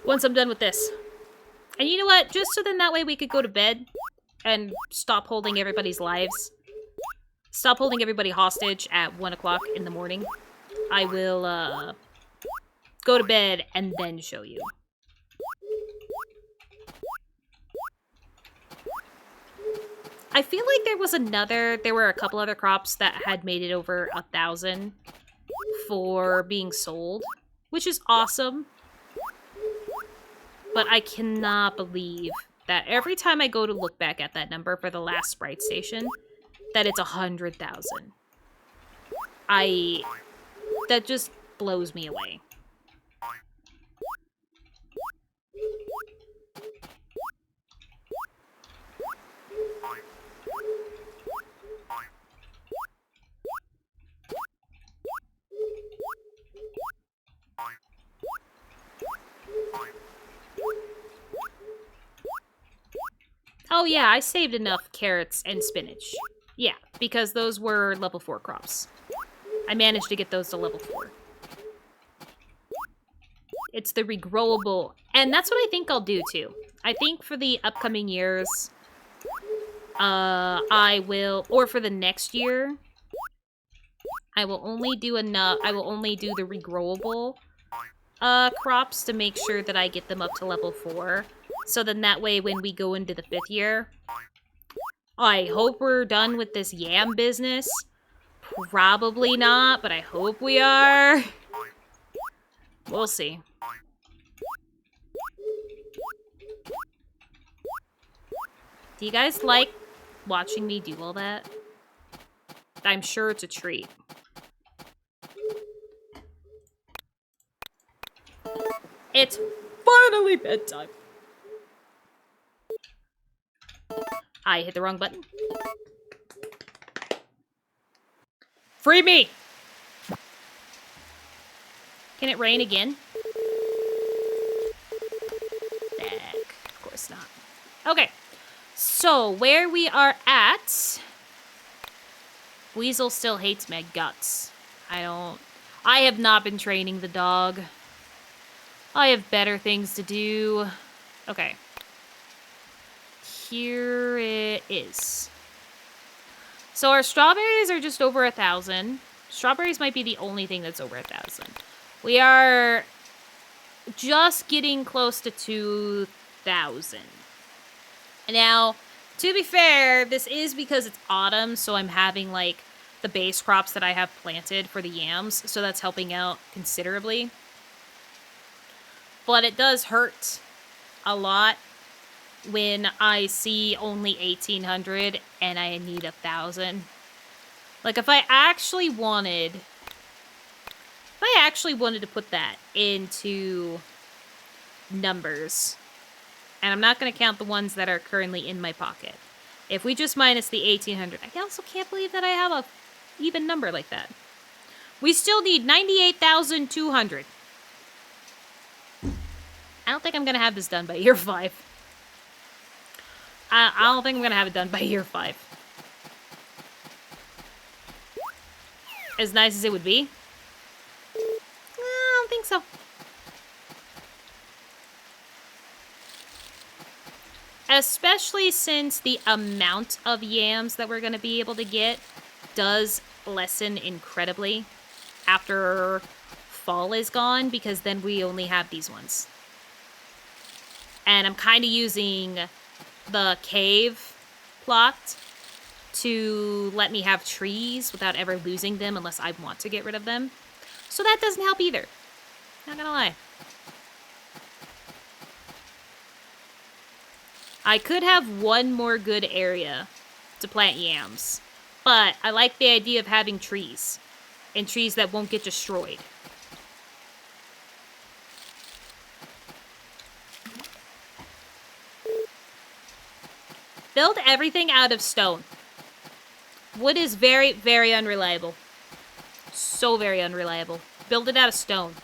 Once I'm done with this. And you know what? Just so then that way we could go to bed and stop holding everybody's lives. Stop holding everybody hostage at 1 o'clock in the morning. I will, go to bed and then show you. I feel like there were a couple other crops that had made it over 1,000 for being sold, which is awesome. But I cannot believe that every time I go to look back at that number for the last Sprite Station, that it's 100,000. That just blows me away. Oh yeah, I saved enough carrots and spinach. Yeah, because those were level 4 crops. I managed to get those to level 4. It's the regrowable, and that's what I think I'll do too. I think for the upcoming years, I will, or for the next year, I will only do the regrowable crops to make sure that I get them up to level 4. So then that way when we go into the 5th year, I hope we're done with this yam business. Probably not, but I hope we are. We'll see. Do you guys like watching me do all that? I'm sure it's a treat. It's finally bedtime. I hit the wrong button. Free me! Can it rain again? Of course not. Okay. So, where we are at... Weasel still hates my guts. I have not been training the dog. I have better things to do. Okay. Here it is. So our strawberries are just over 1,000. Strawberries might be the only thing that's over 1,000. We are just getting close to 2,000. Now, to be fair, this is because it's autumn, so I'm having, like, the base crops that I have planted for the yams, so that's helping out considerably. But it does hurt a lot when I see only 1,800 and I need 1,000. Like, if I actually wanted to put that into numbers, and I'm not going to count the ones that are currently in my pocket. If we just minus the 1,800, I also can't believe that I have a even number like that. We still need 98,200. I don't think I'm going to have this done by year 5. I don't think I'm going to have it done by year 5. As nice as it would be. I don't think so. Especially since the amount of yams that we're going to be able to get does lessen incredibly after fall is gone, because then we only have these ones. And I'm kind of using the cave plot to let me have trees without ever losing them unless I want to get rid of them. So that doesn't help either. Not gonna lie. I could have one more good area to plant yams, but I like the idea of having trees, and trees that won't get destroyed. Build everything out of stone. Wood is very, very unreliable. So very unreliable. Build it out of stone.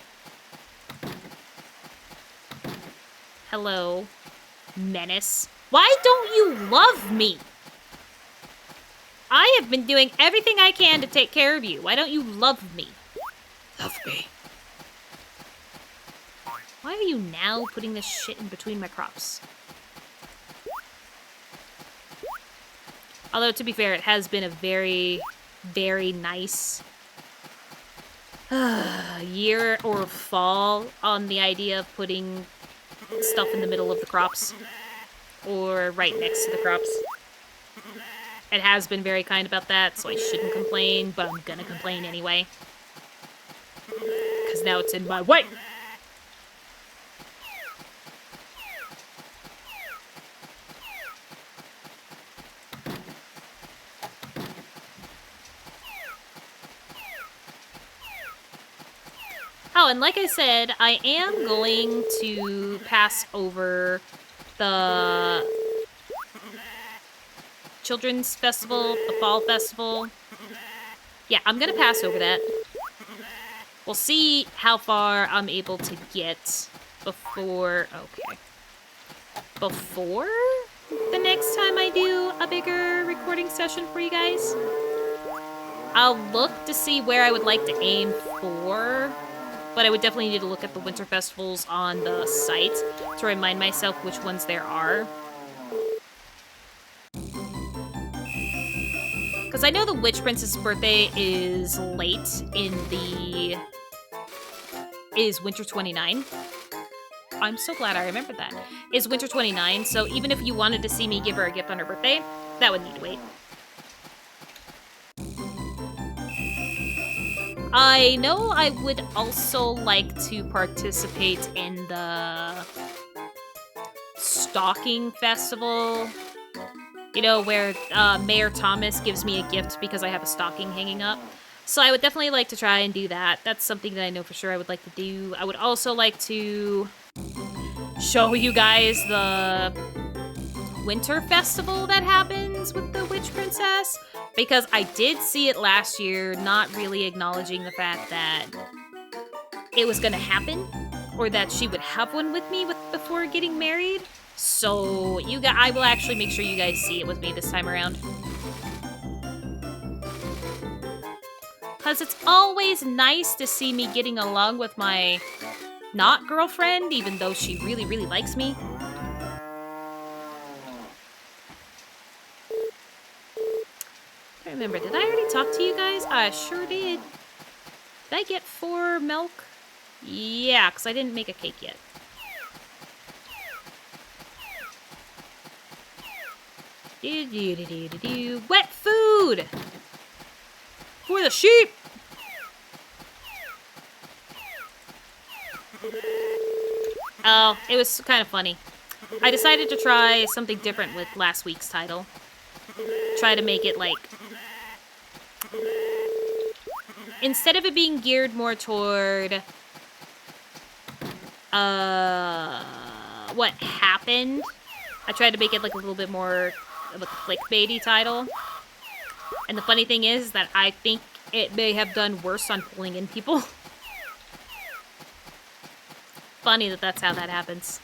Hello, menace. Why don't you love me? I have been doing everything I can to take care of you. Why don't you love me? Love me. Why are you now putting this shit in between my crops? Although, to be fair, it has been a very, very nice year or fall on the idea of putting stuff in the middle of the crops. Or right next to the crops. It has been very kind about that, so I shouldn't complain, but I'm gonna complain anyway. Because now it's in my way! Oh, and like I said, I am going to pass over the Children's Festival, the Fall Festival. Yeah, I'm gonna pass over that. We'll see how far I'm able to get before... Okay. Before the next time I do a bigger recording session for you guys. I'll look to see where I would like to aim for, but I would definitely need to look at the winter festivals on the site to remind myself which ones there are. Because I know the Witch Princess's birthday is late in the... is Winter 29. I'm so glad I remembered that. Is Winter 29, so even if you wanted to see me give her a gift on her birthday, that would need to wait. I know I would also like to participate in the Stocking Festival. You know, where Mayor Thomas gives me a gift because I have a stocking hanging up. So I would definitely like to try and do that. That's something that I know for sure I would like to do. I would also like to show you guys the winter festival that happens with the Witch Princess. Because I did see it last year, not really acknowledging the fact that it was going to happen. Or that she would have one with me before getting married. So, I will actually make sure you guys see it with me this time around. Because it's always nice to see me getting along with my not girlfriend, even though she really, really likes me. I remember, did I already talk to you guys? I sure did. Did I get 4 milk? Yeah, because I didn't make a cake yet. Wet food! For the sheep! Oh, it was kind of funny. I decided to try something different with last week's title. Try to make it like... Instead of it being geared more toward... what happened? I tried to make it like a little bit more of a clickbaity title. And the funny thing is that I think it may have done worse on pulling in people. Funny that that's how that happens.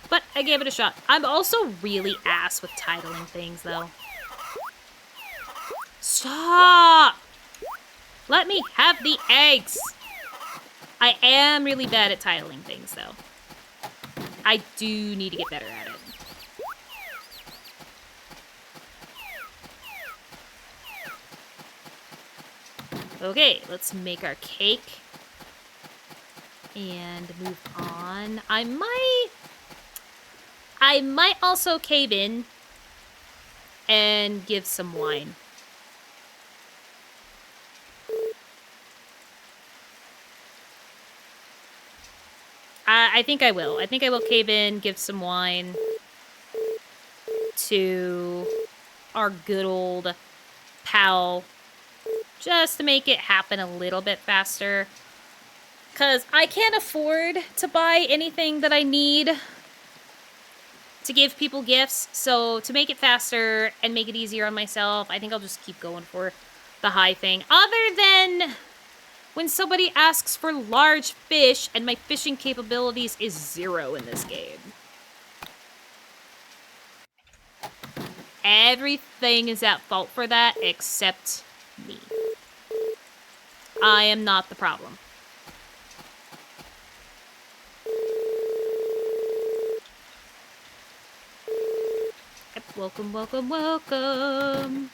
But I gave it a shot. I'm also really ass with titling things, though. Stop! Let me have the eggs! I am really bad at titling things, though. I do need to get better at it. Okay, let's make our cake. and move on. I might also cave in and give some wine. I think I will. I think I will cave in, give some wine to our good old pal, just to make it happen a little bit faster. Because I can't afford to buy anything that I need to give people gifts. So to make it faster and make it easier on myself, I think I'll just keep going for the high thing. Other than when somebody asks for large fish and my fishing capabilities is 0 in this game. Everything is at fault for that except me. I am not the problem. Welcome, welcome, welcome.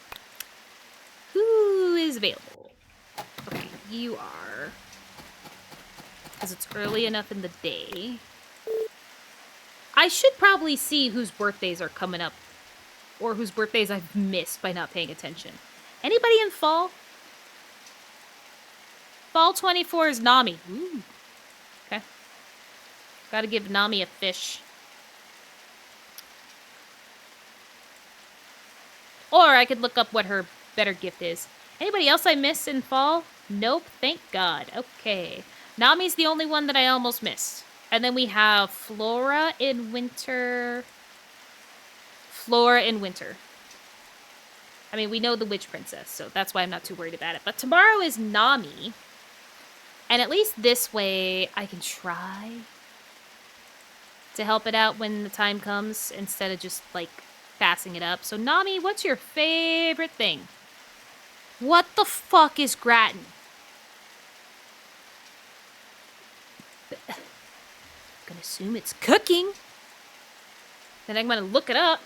Who is available? Okay, you are. Because it's early enough in the day. I should probably see whose birthdays are coming up. Or whose birthdays I've missed by not paying attention. Anybody in fall? Fall 24 is Nami. Ooh. Okay. Gotta give Nami a fish. Or I could look up what her better gift is. Anybody else I missed in fall? Nope, thank God. Okay. Nami's the only one that I almost missed. And then we have Flora in winter. Flora in winter. I mean, we know the Witch Princess, so that's why I'm not too worried about it. But tomorrow is Nami. And at least this way, I can try to help it out when the time comes, instead of just, like, passing it up. So, Nami, what's your favorite thing? What the fuck is gratin? I'm gonna assume it's cooking. Then I'm gonna look it up.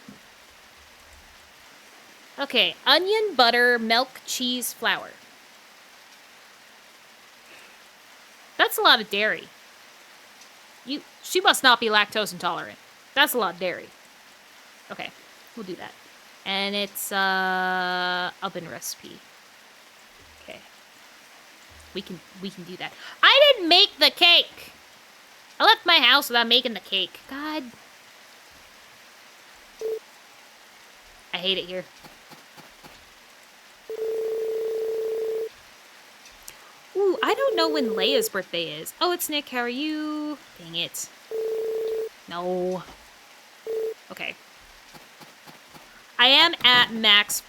Okay, onion, butter, milk, cheese, flour. That's a lot of dairy. She must not be lactose intolerant. That's a lot of dairy. Okay, we'll do that. And it's oven recipe. Okay. We can do that. I didn't make the cake. I left my house without making the cake. God. I hate it here. Ooh, I don't know when Leia's birthday is. Oh, it's Nick. How are you? Dang it. No. Okay. I am at max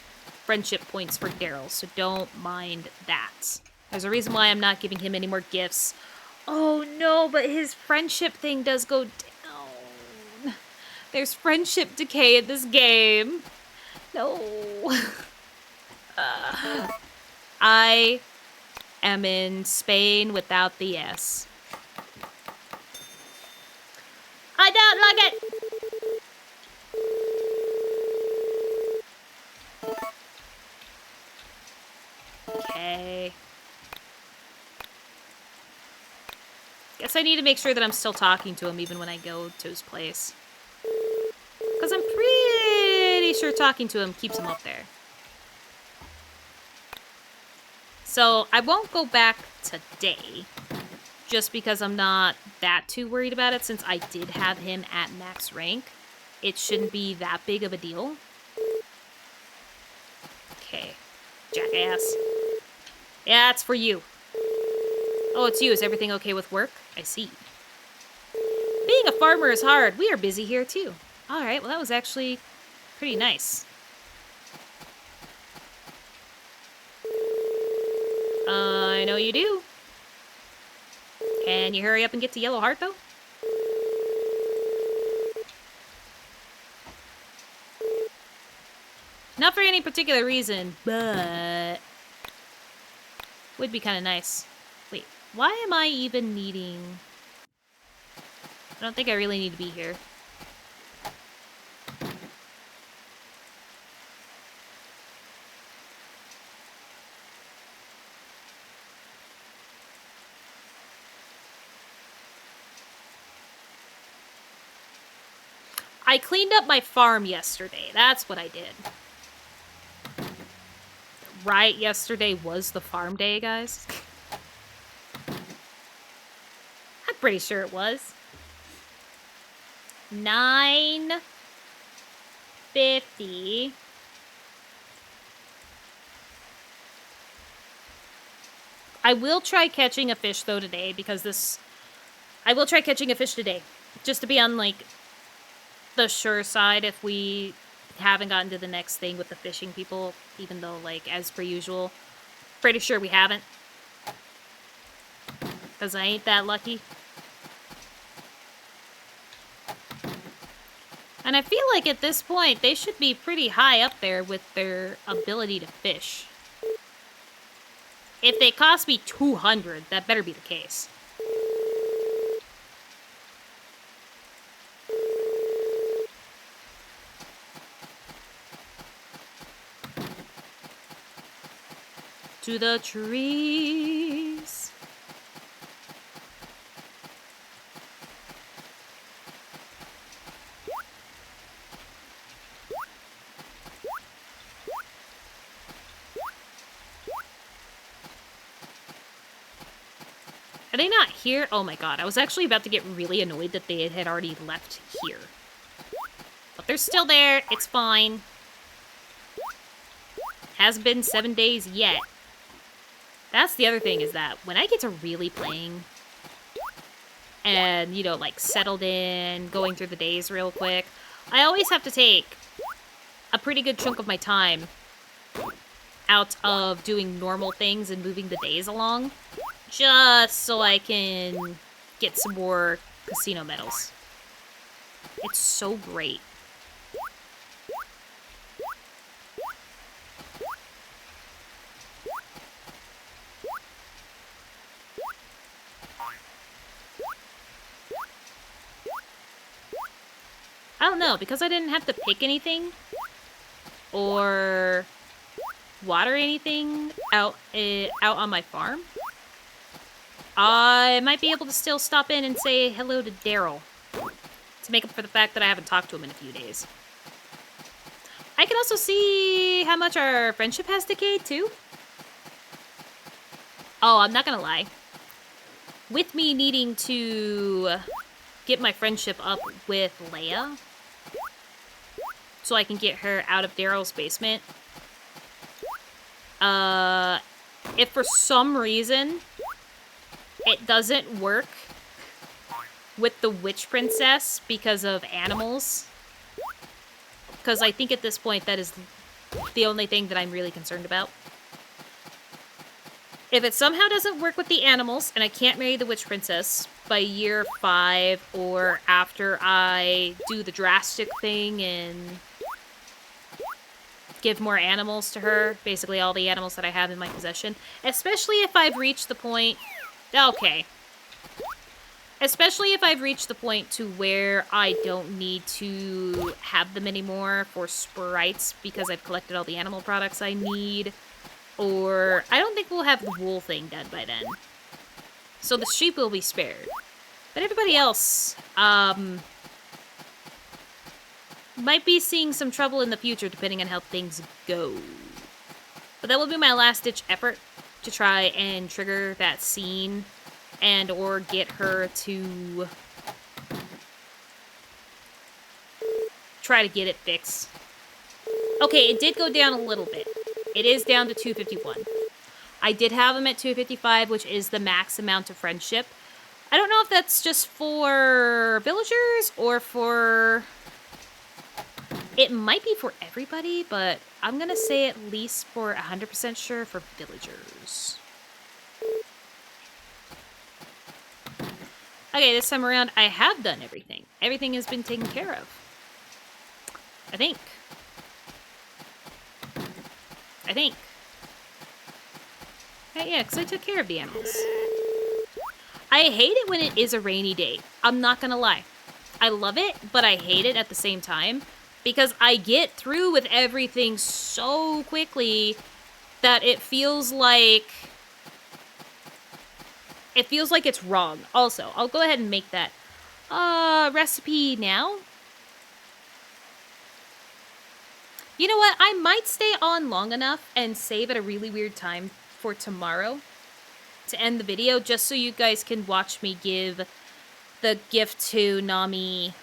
friendship points for Daryl, so don't mind that. There's a reason why I'm not giving him any more gifts. Oh no, but his friendship thing does go down. There's friendship decay in this game. No. I am in Spain without the S. I don't like it! Okay. Guess I need to make sure that I'm still talking to him even when I go to his place. Because I'm pretty sure talking to him keeps him up there. So I won't go back today, just because I'm not that too worried about it, since I did have him at max rank. It shouldn't be that big of a deal. Okay, jackass. Yeah, it's for you. Oh, it's you. Is everything okay with work? I see. Being a farmer is hard. We are busy here, too. All right, well, that was actually pretty nice. I know you do. Can you hurry up and get to Yellow Heart, though? Not for any particular reason, but would be kind of nice. Wait, why am I even needing... I don't think I really need to be here. I cleaned up my farm yesterday. That's what I did. Right, yesterday was the farm day, guys. I'm pretty sure it was. 9:50. I will try catching a fish, though, today, because this... I will try catching a fish today, just to be on, like, the sure side if we haven't gotten to the next thing with the fishing people, even though, like, as per usual, pretty sure we haven't. Because I ain't that lucky. And I feel like at this point, they should be pretty high up there with their ability to fish. If they cost me 200, that better be the case. To the trees. Are they not here? Oh my god, I was actually about to get really annoyed that they had already left here. But they're still there, it's fine. Hasn't been 7 days yet. That's the other thing, is that when I get to really playing and, you know, like, settled in, going through the days real quick, I always have to take a pretty good chunk of my time out of doing normal things and moving the days along, just so I can get some more casino medals. It's so great. I don't know, because I didn't have to pick anything or water anything out on my farm, I might be able to still stop in and say hello to Daryl to make up for the fact that I haven't talked to him in a few days. I can also see how much our friendship has decayed, too. Oh, I'm not gonna lie. With me needing to get my friendship up with Leia, so I can get her out of Daryl's basement, if for some reason it doesn't work with the Witch Princess because of animals, because I think at this point that is the only thing that I'm really concerned about. If it somehow doesn't work with the animals and I can't marry the Witch Princess by year 5 or after I do the drastic thing and give more animals to her, basically all the animals that I have in my possession, especially if I've reached the point... Okay. Especially if I've reached the point to where I don't need to have them anymore for sprites because I've collected all the animal products I need. Or I don't think we'll have the wool thing done by then. So the sheep will be spared. But everybody else, might be seeing some trouble in the future depending on how things go. But that will be my last-ditch effort to try and trigger that scene and or get her to try to get it fixed. Okay, it did go down a little bit. It is down to 251. I did have him at 255, which is the max amount of friendship. I don't know if that's just for villagers or for... It might be for everybody, but I'm going to say at least for 100% sure for villagers. Okay, this time around, I have done everything. Everything has been taken care of. I think. Yeah, because I took care of the animals. I hate it when it is a rainy day. I'm not gonna lie. I love it, but I hate it at the same time. Because I get through with everything so quickly that it feels like... It feels like it's wrong. Also, I'll go ahead and make that recipe now. You know what? I might stay on long enough and save at a really weird time for tomorrow to end the video, just so you guys can watch me give the gift to Nami.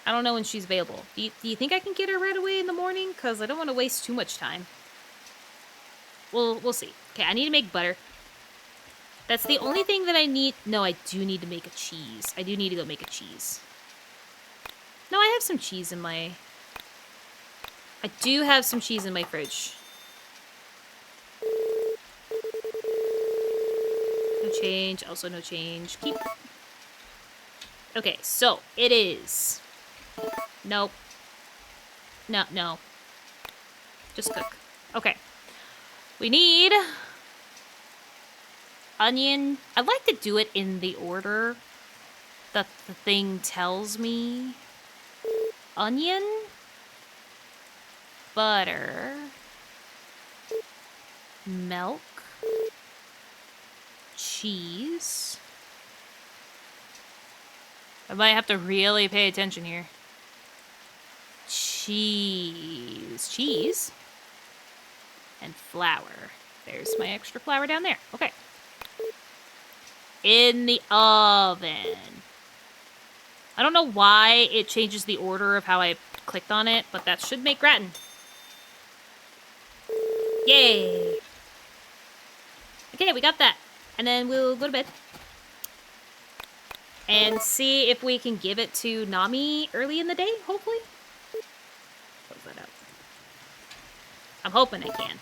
I don't know when she's available. Do you think I can get her right away in the morning? Because I don't want to waste too much time. We'll see. Okay, I need to make butter. That's the only thing that I need. No, I do need to make a cheese. I do need to go make a cheese. No, I have some cheese in my... I do have some cheese in my fridge. No change. Also no change. Keep. Okay, so it is... Nope. No. Just cook. Okay. We need... onion. I like to do it in the order that the thing tells me. Onion. Butter. Milk. Cheese. I might have to really pay attention here. Cheese. And flour. There's my extra flour down there. Okay. In the oven. I don't know why it changes the order of how I clicked on it, but that should make gratin. Yay! Okay, we got that. And then we'll go to bed. And see if we can give it to Nami early in the day, hopefully. Close that up. I'm hoping I can.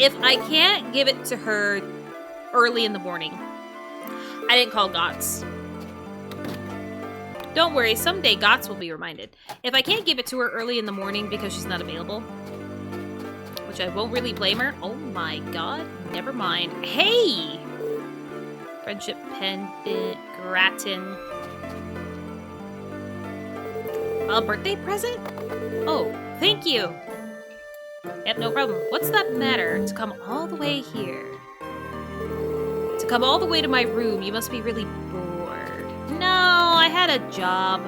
If I can't give it to her early in the morning, I didn't call Gots. Don't worry, someday Gots will be reminded. If I can't give it to her early in the morning because she's not available, which I won't really blame her. Oh my god, never mind. Hey! Friendship pendant, gratin. A birthday present? Oh, thank you. Yep, no problem. What's that matter? To come all the way here. To come all the way to my room, you must be really bored. No, I had a job.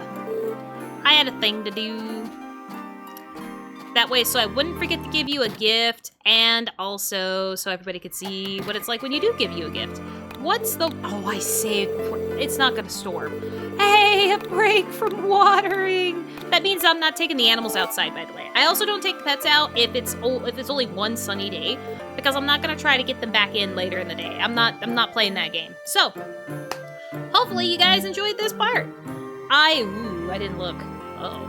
I had a thing to do. That way, so I wouldn't forget to give you a gift, and also so everybody could see what it's like when you do give you a gift. What's the... Oh, I saved before... It's not gonna storm. Hey, a break from watering! That means I'm not taking the animals outside, by the way. I also don't take the pets out if it's only one sunny day, because I'm not gonna try to get them back in later in the day. I'm not playing that game. So, hopefully you guys enjoyed this part. I didn't look. Uh-oh.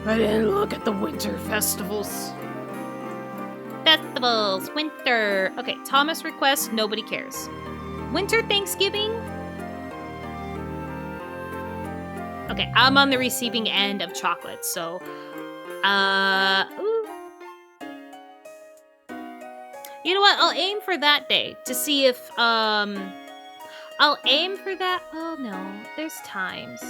I didn't look at the winter festivals. Festivals, winter. Okay, Thomas requests, nobody cares. Winter Thanksgiving? Okay, I'm on the receiving end of chocolate, so... ooh. You know what? I'll aim for that day to see if, I'll aim for that... Oh, no. There's times.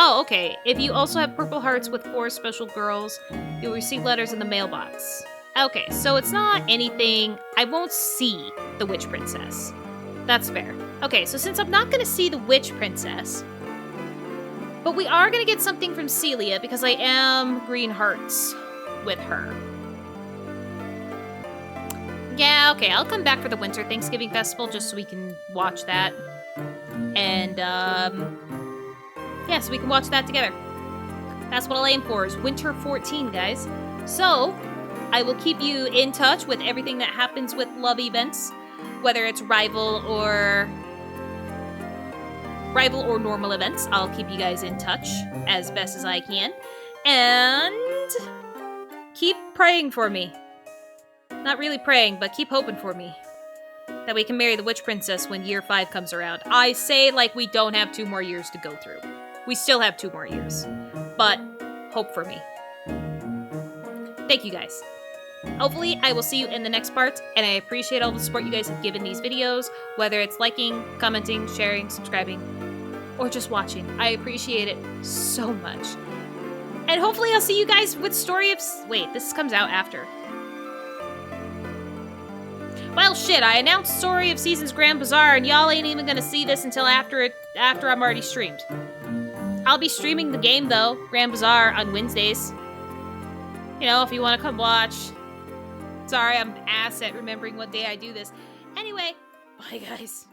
Oh, okay. If you also have purple hearts with 4 special girls, you'll receive letters in the mailbox. Okay, so it's not anything... I won't see the Witch Princess. That's fair. Okay, so since I'm not going to see the Witch Princess, but we are going to get something from Celia because I am green hearts with her. Yeah, okay, I'll come back for the Winter Thanksgiving Festival just so we can watch that. And, yeah, so we can watch that together. That's what I'll aim for, is Winter 14, guys. So, I will keep you in touch with everything that happens with love events, whether it's rival or normal events. I'll keep you guys in touch as best as I can. And keep praying for me. Not really praying, but keep hoping for me. That we can marry the Witch Princess when year 5 comes around. I say like we don't have 2 more years to go through. We still have 2 more years. But hope for me. Thank you guys. Hopefully, I will see you in the next part, and I appreciate all the support you guys have given these videos, whether it's liking, commenting, sharing, subscribing, or just watching. I appreciate it so much. And hopefully I'll see you guys with Story of... Wait, this comes out after. Well, shit, I announced Story of Seasons Grand Bazaar, and y'all ain't even gonna see this until after I'm already streamed. I'll be streaming the game, though, Grand Bazaar, on Wednesdays. You know, if you want to come watch. Sorry, I'm ass at remembering what day I do this. Anyway, bye, guys.